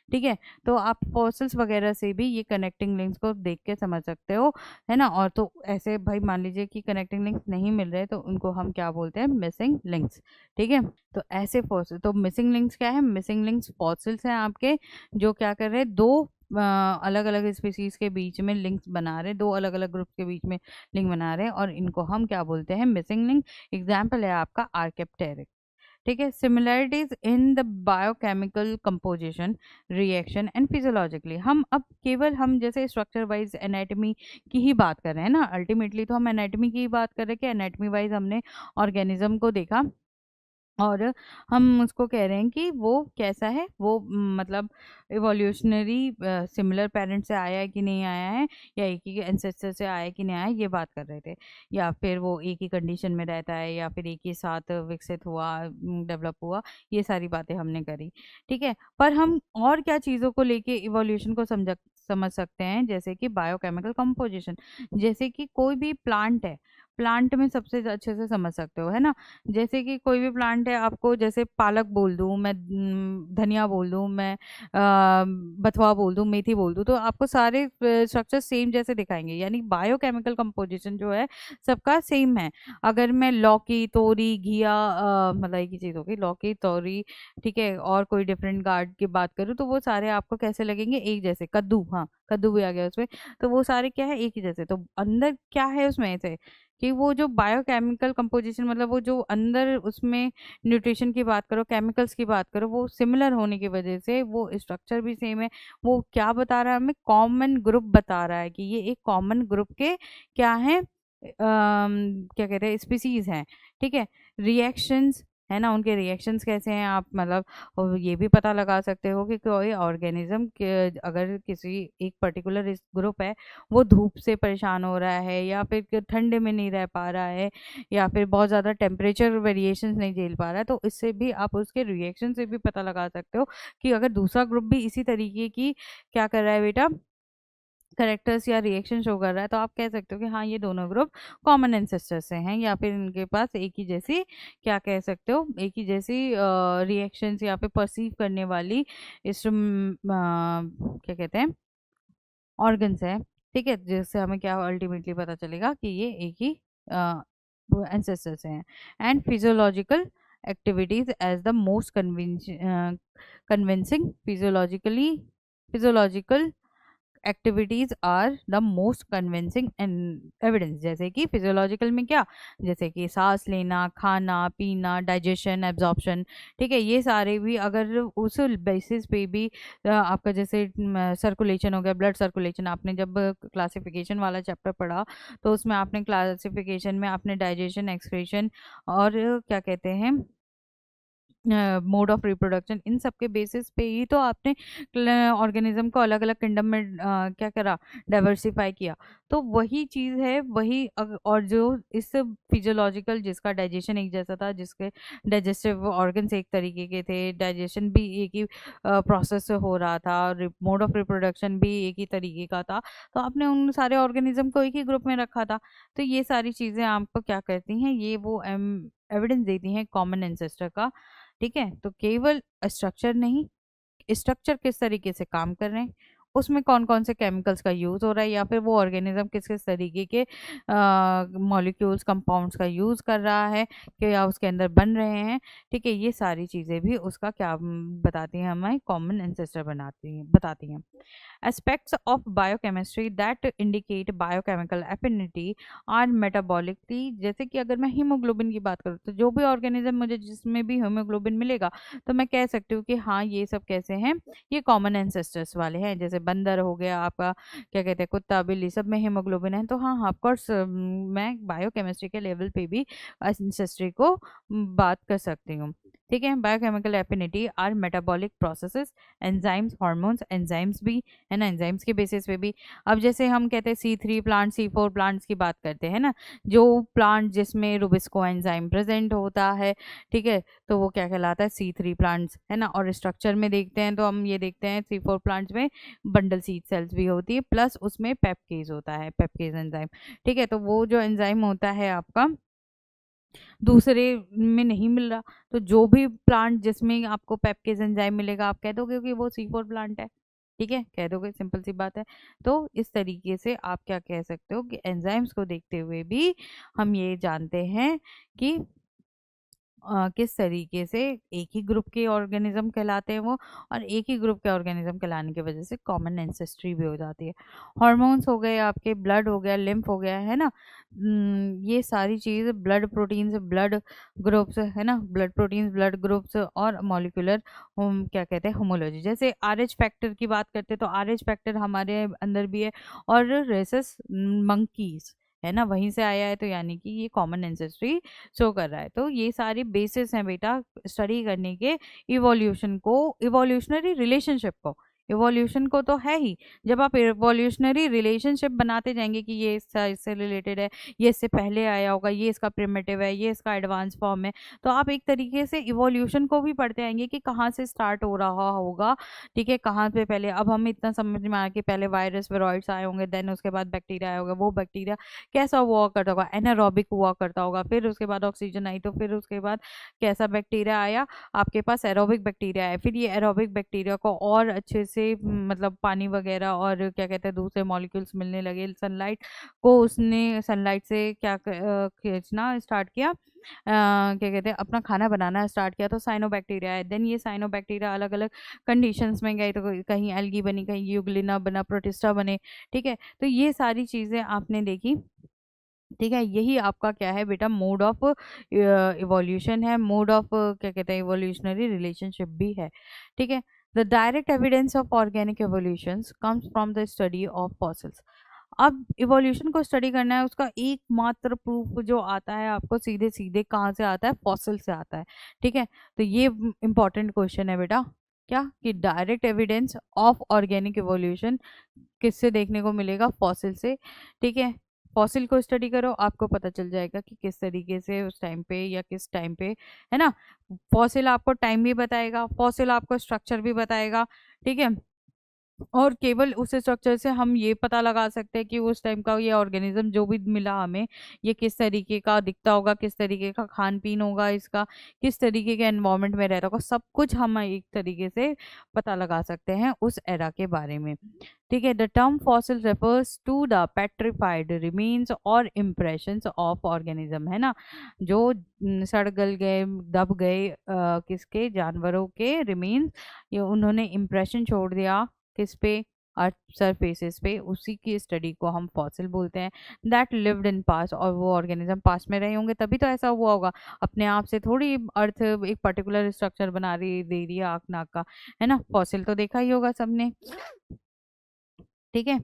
ठीक है, तो आप फॉसिल्स वगैरह से भी ये कनेक्टिंग लिंक्स को देख के समझ सकते हो, है ना। और तो ऐसे भाई मान लीजिए कि कनेक्टिंग लिंक्स नहीं मिल रहे तो उनको हम क्या बोलते हैं, मिसिंग लिंक्स। ठीक है, तो ऐसे फॉसिल, तो मिसिंग लिंक्स क्या है, मिसिंग लिंक्स फॉसिल्स हैं आपके, जो क्या कर रहे हैं, दो अलग अलग स्पीसीज के बीच में लिंक्स बना रहे हैं, दो अलग अलग ग्रुप के बीच में लिंक बना रहे हैं, और इनको हम क्या बोलते हैं, मिसिंग लिंक। एग्जाम्पल है आपका आर्केप्टेरिक। ठीक है, similarities in the biochemical composition, reaction and physiologically. हम अब केवल हम जैसे स्ट्रक्चर वाइज एनाटॉमी की ही बात कर रहे हैं ना, अल्टीमेटली तो हम एनाटॉमी की ही बात कर रहे हैं कि एनाटॉमी वाइज हमने ऑर्गेनिज्म को देखा, और हम उसको कह रहे हैं कि वो कैसा है, वो मतलब इवोल्यूशनरी सिमिलर पेरेंट से आया है कि नहीं आया है, या एक ही एंसेस्टर से आया है कि नहीं आया है, ये बात कर रहे थे। या फिर वो एक ही कंडीशन में रहता है या फिर एक ही साथ विकसित हुआ, डेवलप हुआ, ये सारी बातें हमने करी। ठीक है, पर हम और क्या चीज़ों को लेके इवोल्यूशन को समझ सकते हैं, जैसे कि बायोकेमिकल कंपोजिशन। जैसे कि कोई भी प्लांट है, प्लांट में सबसे अच्छे से समझ सकते हो, है ना। जैसे कि कोई भी प्लांट है, आपको जैसे पालक बोल दूं मैं, धनिया बोल दूं मैं, बथुआ बोल दूं, मेथी बोल दूं, तो आपको सारे स्ट्रक्चर सेम जैसे दिखाएंगे, यानी बायोकेमिकल कंपोजिशन जो है सबका सेम है। अगर मैं लौकी, तोरी, घिया, मतलब एक ही चीज़ होगी, लौकी, तोरी, ठीक है, और कोई डिफरेंट गार्ड की बात करूँ तो वो सारे आपको कैसे लगेंगे, एक जैसे। कद्दू, हाँ कद्दू भी आ गया उसमें, तो वो सारे क्या है, एक ही जैसे। तो अंदर क्या है उसमें से, कि वो जो बायोकेमिकल कंपोजिशन, मतलब वो जो अंदर उसमें न्यूट्रिशन की बात करो, केमिकल्स की बात करो, वो सिमिलर होने की वजह से वो स्ट्रक्चर भी सेम है। वो क्या बता रहा है हमें, कॉमन ग्रुप बता रहा है कि ये एक कॉमन ग्रुप के क्या है, क्या कहते हैं, स्पीसीज हैं। ठीक है, रिएक्शंस है ना, उनके रिएक्शंस कैसे हैं, आप मतलब और ये भी पता लगा सकते हो कि कोई ऑर्गेनिज्म के अगर किसी एक पर्टिकुलर ग्रुप है, वो धूप से परेशान हो रहा है, या फिर ठंडे में नहीं रह पा रहा है, या फिर बहुत ज़्यादा टेम्परेचर वेरिएशंस नहीं झेल पा रहा है, तो इससे भी आप उसके रिएक्शन से भी पता लगा सकते हो कि अगर दूसरा ग्रुप भी इसी तरीके की क्या कर रहा है बेटा, करेक्टर्स या रिएक्शन शो कर रहा है, तो आप कह सकते हो कि हाँ ये दोनों ग्रुप कॉमन एंसेस्टर से हैं, या फिर इनके पास एक ही जैसी क्या कह सकते हो, एक ही जैसी रिएक्शंस या फिर परसीव करने वाली इस क्या कहते हैं, ऑर्गन्स है। ठीक है, जिससे हमें क्या अल्टीमेटली पता चलेगा कि ये एक ही एंसेस्टर से हैं। And physiological activities as the most convincing, physiological activities are the most convincing evidence. जैसे कि फिजियोलॉजिकल में क्या, जैसे कि सांस लेना, खाना पीना, डाइजेशन, एब्जॉर्प्शन, ठीक है, ये सारे भी अगर उस बेसिस पे भी आपका जैसे सर्कुलेशन हो गया, ब्लड सर्कुलेशन, आपने जब क्लासिफिकेशन वाला चैप्टर पढ़ा तो उसमें आपने क्लासिफिकेशन में आपने डाइजेशन, एक्सक्रीशन और क्या कहते हैं मोड ऑफ रिप्रोडक्शन, इन सब के बेसिस पे ही तो आपने ऑर्गेनिज्म को अलग अलग किंगडम में क्या करा, डाइवर्सिफाई किया। तो वही चीज़ है, वही और जो इस फिजियोलॉजिकल, जिसका डाइजेशन एक जैसा था, जिसके डाइजेस्टिव ऑर्गन्स एक तरीके के थे, डाइजेशन भी एक ही प्रोसेस से हो रहा था, और मोड ऑफ रिप्रोडक्शन भी एक ही तरीके का था, तो आपने उन सारे ऑर्गेनिज्म को एक ही ग्रुप में रखा था। तो ये सारी चीज़ें आपको क्या करती हैं, ये वो एविडेंस देती हैं कॉमन एंसेस्टर का। ठीक है, तो केवल स्ट्रक्चर नहीं, स्ट्रक्चर किस तरीके से काम कर रहे हैं, उसमें कौन कौन से केमिकल्स का यूज़ हो रहा है, या फिर वो ऑर्गेनिज्म किस किस तरीके के मॉलिक्यूल्स, कंपाउंड्स का यूज़ कर रहा है, क्या उसके अंदर बन रहे हैं। ठीक है, ये सारी चीज़ें भी उसका क्या बताती हैं, हमें कॉमन एंसेस्टर बनाती हैं, बताती हैं। Aspects of biochemistry that indicate biochemical affinity are metabolically, जैसे कि अगर मैं हीमोग्लोबिन की बात करूँ, तो जो भी ऑर्गेनिज्म मुझे जिसमें भी हीमोग्लोबिन मिलेगा, तो मैं कह सकती हूँ कि हाँ ये सब कैसे हैं, ये कॉमन एंसेस्टर्स वाले हैं। जैसे बंदर हो गया आपका, क्या कहते हैं, कुत्ता, बिल्ली, सब में हीमोग्लोबिन है, तो हाँ ऑफकोर्स मैं बायोकेमिस्ट्री के लेवल पे भी एंसेस्ट्री को बात कर सकती हूँ। ठीक है। Biochemical affinity our metabolic processes, enzymes, hormones, enzymes भी है ना, एंजाइम्स के बेसिस पे भी। अब जैसे हम कहते हैं C3 प्लांट, C4 प्लांट्स की बात करते हैं ना, जो प्लांट जिसमें रुबिस्को एंजाइम प्रेजेंट होता है, ठीक है, तो वो क्या कहलाता है, C3 प्लांट्स, है ना। और स्ट्रक्चर में देखते हैं तो हम ये देखते हैं C4 प्लांट्स में बंडल सीड सेल्स भी होती है, प्लस उसमें पेपकेज होता है, पेपकेज एंजाइम, ठीक है। तो वो जो एंजाइम होता है आपका दूसरे में नहीं मिल रहा, तो जो भी प्लांट जिसमें आपको पेपकेज एंजाइम मिलेगा आप कह दोगे कि वो C4 प्लांट है, ठीक है, कह दोगे, सिंपल सी बात है। तो इस तरीके से आप क्या कह सकते हो कि एंजाइम्स को देखते हुए भी हम ये जानते हैं कि किस तरीके से एक ही ग्रुप के ऑर्गेनिज्म कहलाते हैं वो, और एक ही ग्रुप के ऑर्गेनिज्म कहलाने की वजह से कॉमन एंसेस्ट्री भी हो जाती है। हार्मोन्स हो गए आपके, ब्लड हो गया, लिम्फ हो गया, है ना, ये सारी चीज़, ब्लड प्रोटीन्स, ब्लड ग्रुप्स, है ना, ब्लड प्रोटीन्स, ब्लड ग्रुप्स, और मॉलिक्यूलर क्या कहते हैं, होमोलॉजी। जैसे RH फैक्टर की बात करते हैं तो RH फैक्टर हमारे अंदर भी है, और रेसस मंकीज, है ना, वहीं से आया है, तो यानी कि ये कॉमन एंसेस्ट्री शो कर रहा है। तो ये सारी बेसिस हैं बेटा स्टडी करने के इवोल्यूशन को, इवोल्यूशनरी रिलेशनशिप को। इवोल्यूशन को तो है ही, जब आप इवोल्यूशनरी रिलेशनशिप बनाते जाएंगे कि ये इससे रिलेटेड है, ये इससे पहले आया होगा, ये इसका प्रिमिटिव है, ये इसका एडवांस फॉर्म है, तो आप एक तरीके से इवोल्यूशन को भी पढ़ते आएंगे कि कहाँ से स्टार्ट हो रहा होगा, ठीक है, कहाँ पे पहले। अब हमें इतना समझ में आया कि पहले वायरस वेरॉइड्स आए होंगे, देन उसके बाद बैक्टीरिया आया होगा, वो बैक्टीरिया कैसा हुआ करता होगा, एनारोबिक हुआ करता होगा, फिर उसके बाद ऑक्सीजन आई, तो फिर उसके बाद कैसा बैक्टीरिया आया, आपके पास एरोबिक बैक्टीरिया है। फिर ये एरोबिक बैक्टीरिया को और अच्छे से मतलब पानी वगैरह और क्या कहते हैं दूसरे मॉलिक्यूल्स मिलने लगे, सनलाइट को उसने सनलाइट से क्या खींचना स्टार्ट किया, क्या कहते हैं अपना खाना बनाना स्टार्ट किया, तो साइनोबैक्टीरिया है। देन ये साइनोबैक्टीरिया अलग अलग कंडीशंस में गए, तो कहीं एल्गी बनी, कहीं यूग्लिना बना, प्रोटिस्टा बने, ठीक है। तो ये सारी चीज़ें आपने देखी, ठीक है। यही आपका क्या है बेटा, मोड ऑफ इवोल्यूशन है, मोड ऑफ क्या कहते हैं इवोल्यूशनरी रिलेशनशिप भी है, ठीक है। The direct evidence of organic evolutions comes from the study of fossils. अब इवोल्यूशन को स्टडी करना है, उसका एकमात्र प्रूफ जो आता है आपको सीधे सीधे कहाँ से आता है, फॉसिल से आता है, ठीक है। तो ये इंपॉर्टेंट क्वेश्चन है बेटा, क्या कि direct evidence of organic evolution किससे देखने को मिलेगा, फॉसिल से, ठीक है। फॉसिल को स्टडी करो, आपको पता चल जाएगा कि किस तरीके से उस टाइम पे या किस टाइम पे, है ना। फॉसिल आपको टाइम भी बताएगा, फॉसिल आपको स्ट्रक्चर भी बताएगा, ठीक है। और केवल उस स्ट्रक्चर से हम ये पता लगा सकते हैं कि उस टाइम का ये ऑर्गेनिज्म जो भी मिला हमें, ये किस तरीके का दिखता होगा, किस तरीके का खान पीन होगा इसका, किस तरीके के एनवायरनमेंट में रहता होगा, सब कुछ हम एक तरीके से पता लगा सकते हैं उस एरा के बारे में, ठीक है। The term fossil refers to the petrified remains और इम्प्रेशंस ऑफ ऑर्गेनिज्म, है ना, जो सड़ गल गए, दब गए किसके, जानवरों के रिमेन्स, ये उन्होंने इम्प्रेशन छोड़ दिया किस पे, अर्थ सरफेसेस पे, उसी की स्टडी को हम फॉसिल बोलते हैं। दैट लिव्ड इन पास्ट, और वो ऑर्गेनिज्म पास्ट में रहे होंगे तभी तो ऐसा हुआ होगा, अपने आप से थोड़ी अर्थ एक पर्टिकुलर स्ट्रक्चर बना रही दे रही है आँख नाक का, है ना। फॉसिल तो देखा ही होगा सबने, ठीक है।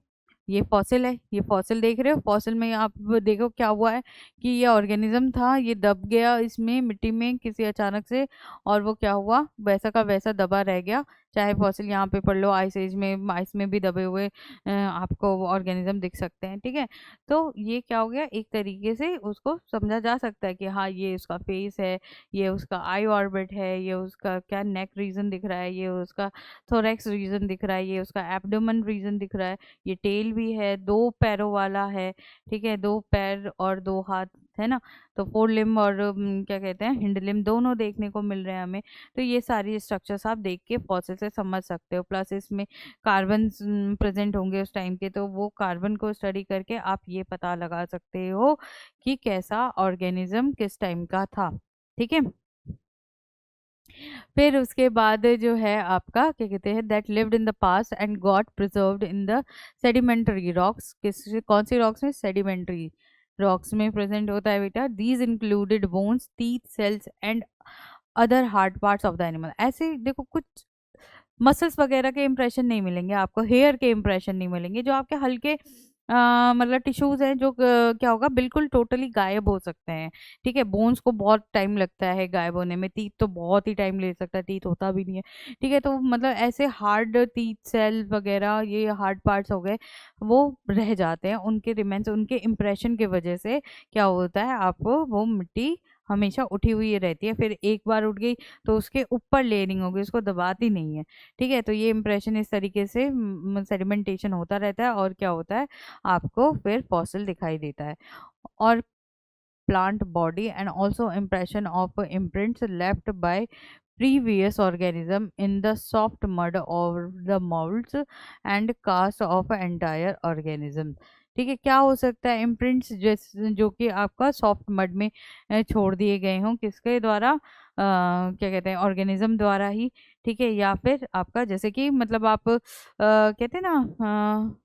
ये फॉसिल है, ये फॉसिल देख रहे हो, फॉसिल में आप देखो क्या हुआ है कि ये ऑर्गेनिज्म था, ये दब गया इसमें मिट्टी में किसी अचानक से, और वो क्या हुआ, वैसा का वैसा दबा रह गया। चाहे फॉसिल यहाँ पे पढ़ लो, आइस एज में, आइस में भी दबे हुए आपको ऑर्गेनिज्म दिख सकते हैं, ठीक है। तो ये क्या हो गया, एक तरीके से उसको समझा जा सकता है कि हाँ ये उसका फेस है, ये उसका आई ऑर्बिट है, ये उसका क्या नेक रीजन दिख रहा है, ये उसका थोरैक्स रीजन दिख रहा है, ये उसका एब्डोमेन रीजन दिख रहा है, ये टेल भी है, दो पैरों वाला है, ठीक है, दो पैर और दो हाथ, है ना। तो फोर लिम्ब और क्या कहते हैं हिंड लिम्ब दोनों देखने को मिल रहे हैं हमें। तो ये सारी स्ट्रक्चर्स आप देख के फॉसिल से समझ सकते हो, प्लस इसमें कार्बन प्रेजेंट होंगे उस टाइम के, तो वो कार्बन को स्टडी करके आप ये पता लगा सकते हो कि कैसा ऑर्गेनिज्म किस टाइम का था, ठीक है। फिर उसके बाद जो है आपका क्या कहते हैं, that lived in the past and got preserved in the sedimentary rocks, किस कौन सी रॉक्स में, सेडिमेंट्री रॉक्स में प्रेजेंट होता है बेटा। These included bones, teeth, shells and other hard parts of the animal. ऐसे देखो कुछ मसल्स वगैरह के इंप्रेशन नहीं मिलेंगे आपको, हेयर के इंप्रेशन नहीं मिलेंगे, जो आपके हल्के मतलब टिश्यूज हैं जो क्या होगा, बिल्कुल टोटली गायब हो सकते हैं। ठीक है, बोन्स को बहुत टाइम लगता है गायब होने में, टीथ तो बहुत ही टाइम ले सकता है, टीथ होता भी नहीं है। ठीक है, तो मतलब ऐसे हार्ड टीथ सेल वगैरह, ये हार्ड पार्ट्स हो गए, वो रह जाते हैं, उनके रिमेन्स, उनके इम्प्रेशन की वजह से क्या होता है, आपको वो मिट्टी हमेशा उठी हुई रहती है। फिर एक बार उठ गई तो उसके ऊपर लेयरिंग होगी, उसको दबाती नहीं है। ठीक है, तो ये इम्प्रेशन इस तरीके से सेडिमेंटेशन होता रहता है, और क्या होता है, आपको फिर फॉसिल दिखाई देता है। और plant body and also impression of imprints left by previous organism in the soft mud or the molds and cast of entire organism। ठीक है, क्या हो सकता है, इम्प्रिंट्स जो कि आपका सॉफ्ट मड में छोड़ दिए गए हों, किसके द्वारा, क्या कहते हैं, ऑर्गेनिज्म द्वारा ही। ठीक है, या फिर आपका जैसे कि मतलब आप कहते हैं ना,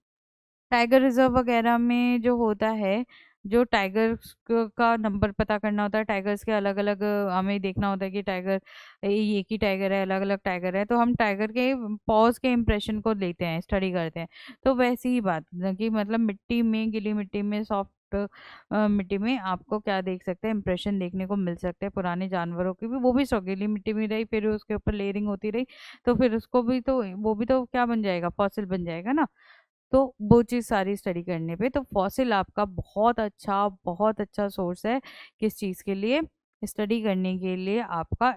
टाइगर रिजर्व वगैरह में जो होता है, जो टाइगर्स का नंबर पता करना होता है, टाइगर्स के अलग अलग हमें देखना होता है कि टाइगर, ये एक ही टाइगर है, अलग अलग टाइगर है, तो हम टाइगर के पॉज के इम्प्रेशन को लेते हैं, स्टडी करते हैं। तो वैसी ही बात न कि मतलब मिट्टी में, गीली मिट्टी में, सॉफ्ट मिट्टी में आपको क्या देख सकते हैं, इंप्रेशन देखने को मिल सकते हैं पुराने जानवरों की भी, वो भी गीली मिट्टी में रही, फिर उसके ऊपर लेयरिंग होती रही, तो फिर उसको भी तो, वो भी तो क्या बन जाएगा, फॉसिल बन जाएगा ना। तो वो चीज़ सारी स्टडी करने पे, तो फॉसिल आपका बहुत अच्छा सोर्स है किस चीज़ के लिए, स्टडी करने के लिए आपका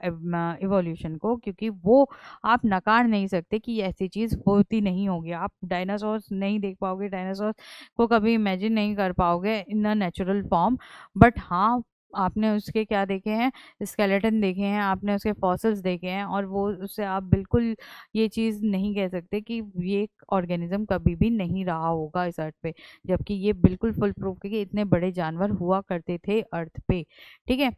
इवोल्यूशन को, क्योंकि वो आप नकार नहीं सकते कि ऐसी चीज़ होती नहीं होगी। आप डायनासोर्स नहीं देख पाओगे, डायनासोर को कभी इमेजिन नहीं कर पाओगे इन अ नेचुरल फॉर्म, बट हाँ, आपने उसके क्या देखे हैं, स्केलेटन देखे हैं, आपने उसके फॉसिल्स देखे हैं, और वो उससे आप बिल्कुल ये चीज़ नहीं कह सकते कि ये ऑर्गेनिज्म कभी भी नहीं रहा होगा इस अर्थ पे, जबकि ये बिल्कुल फुल प्रूफ है कि इतने बड़े जानवर हुआ करते थे अर्थ पे। ठीक है,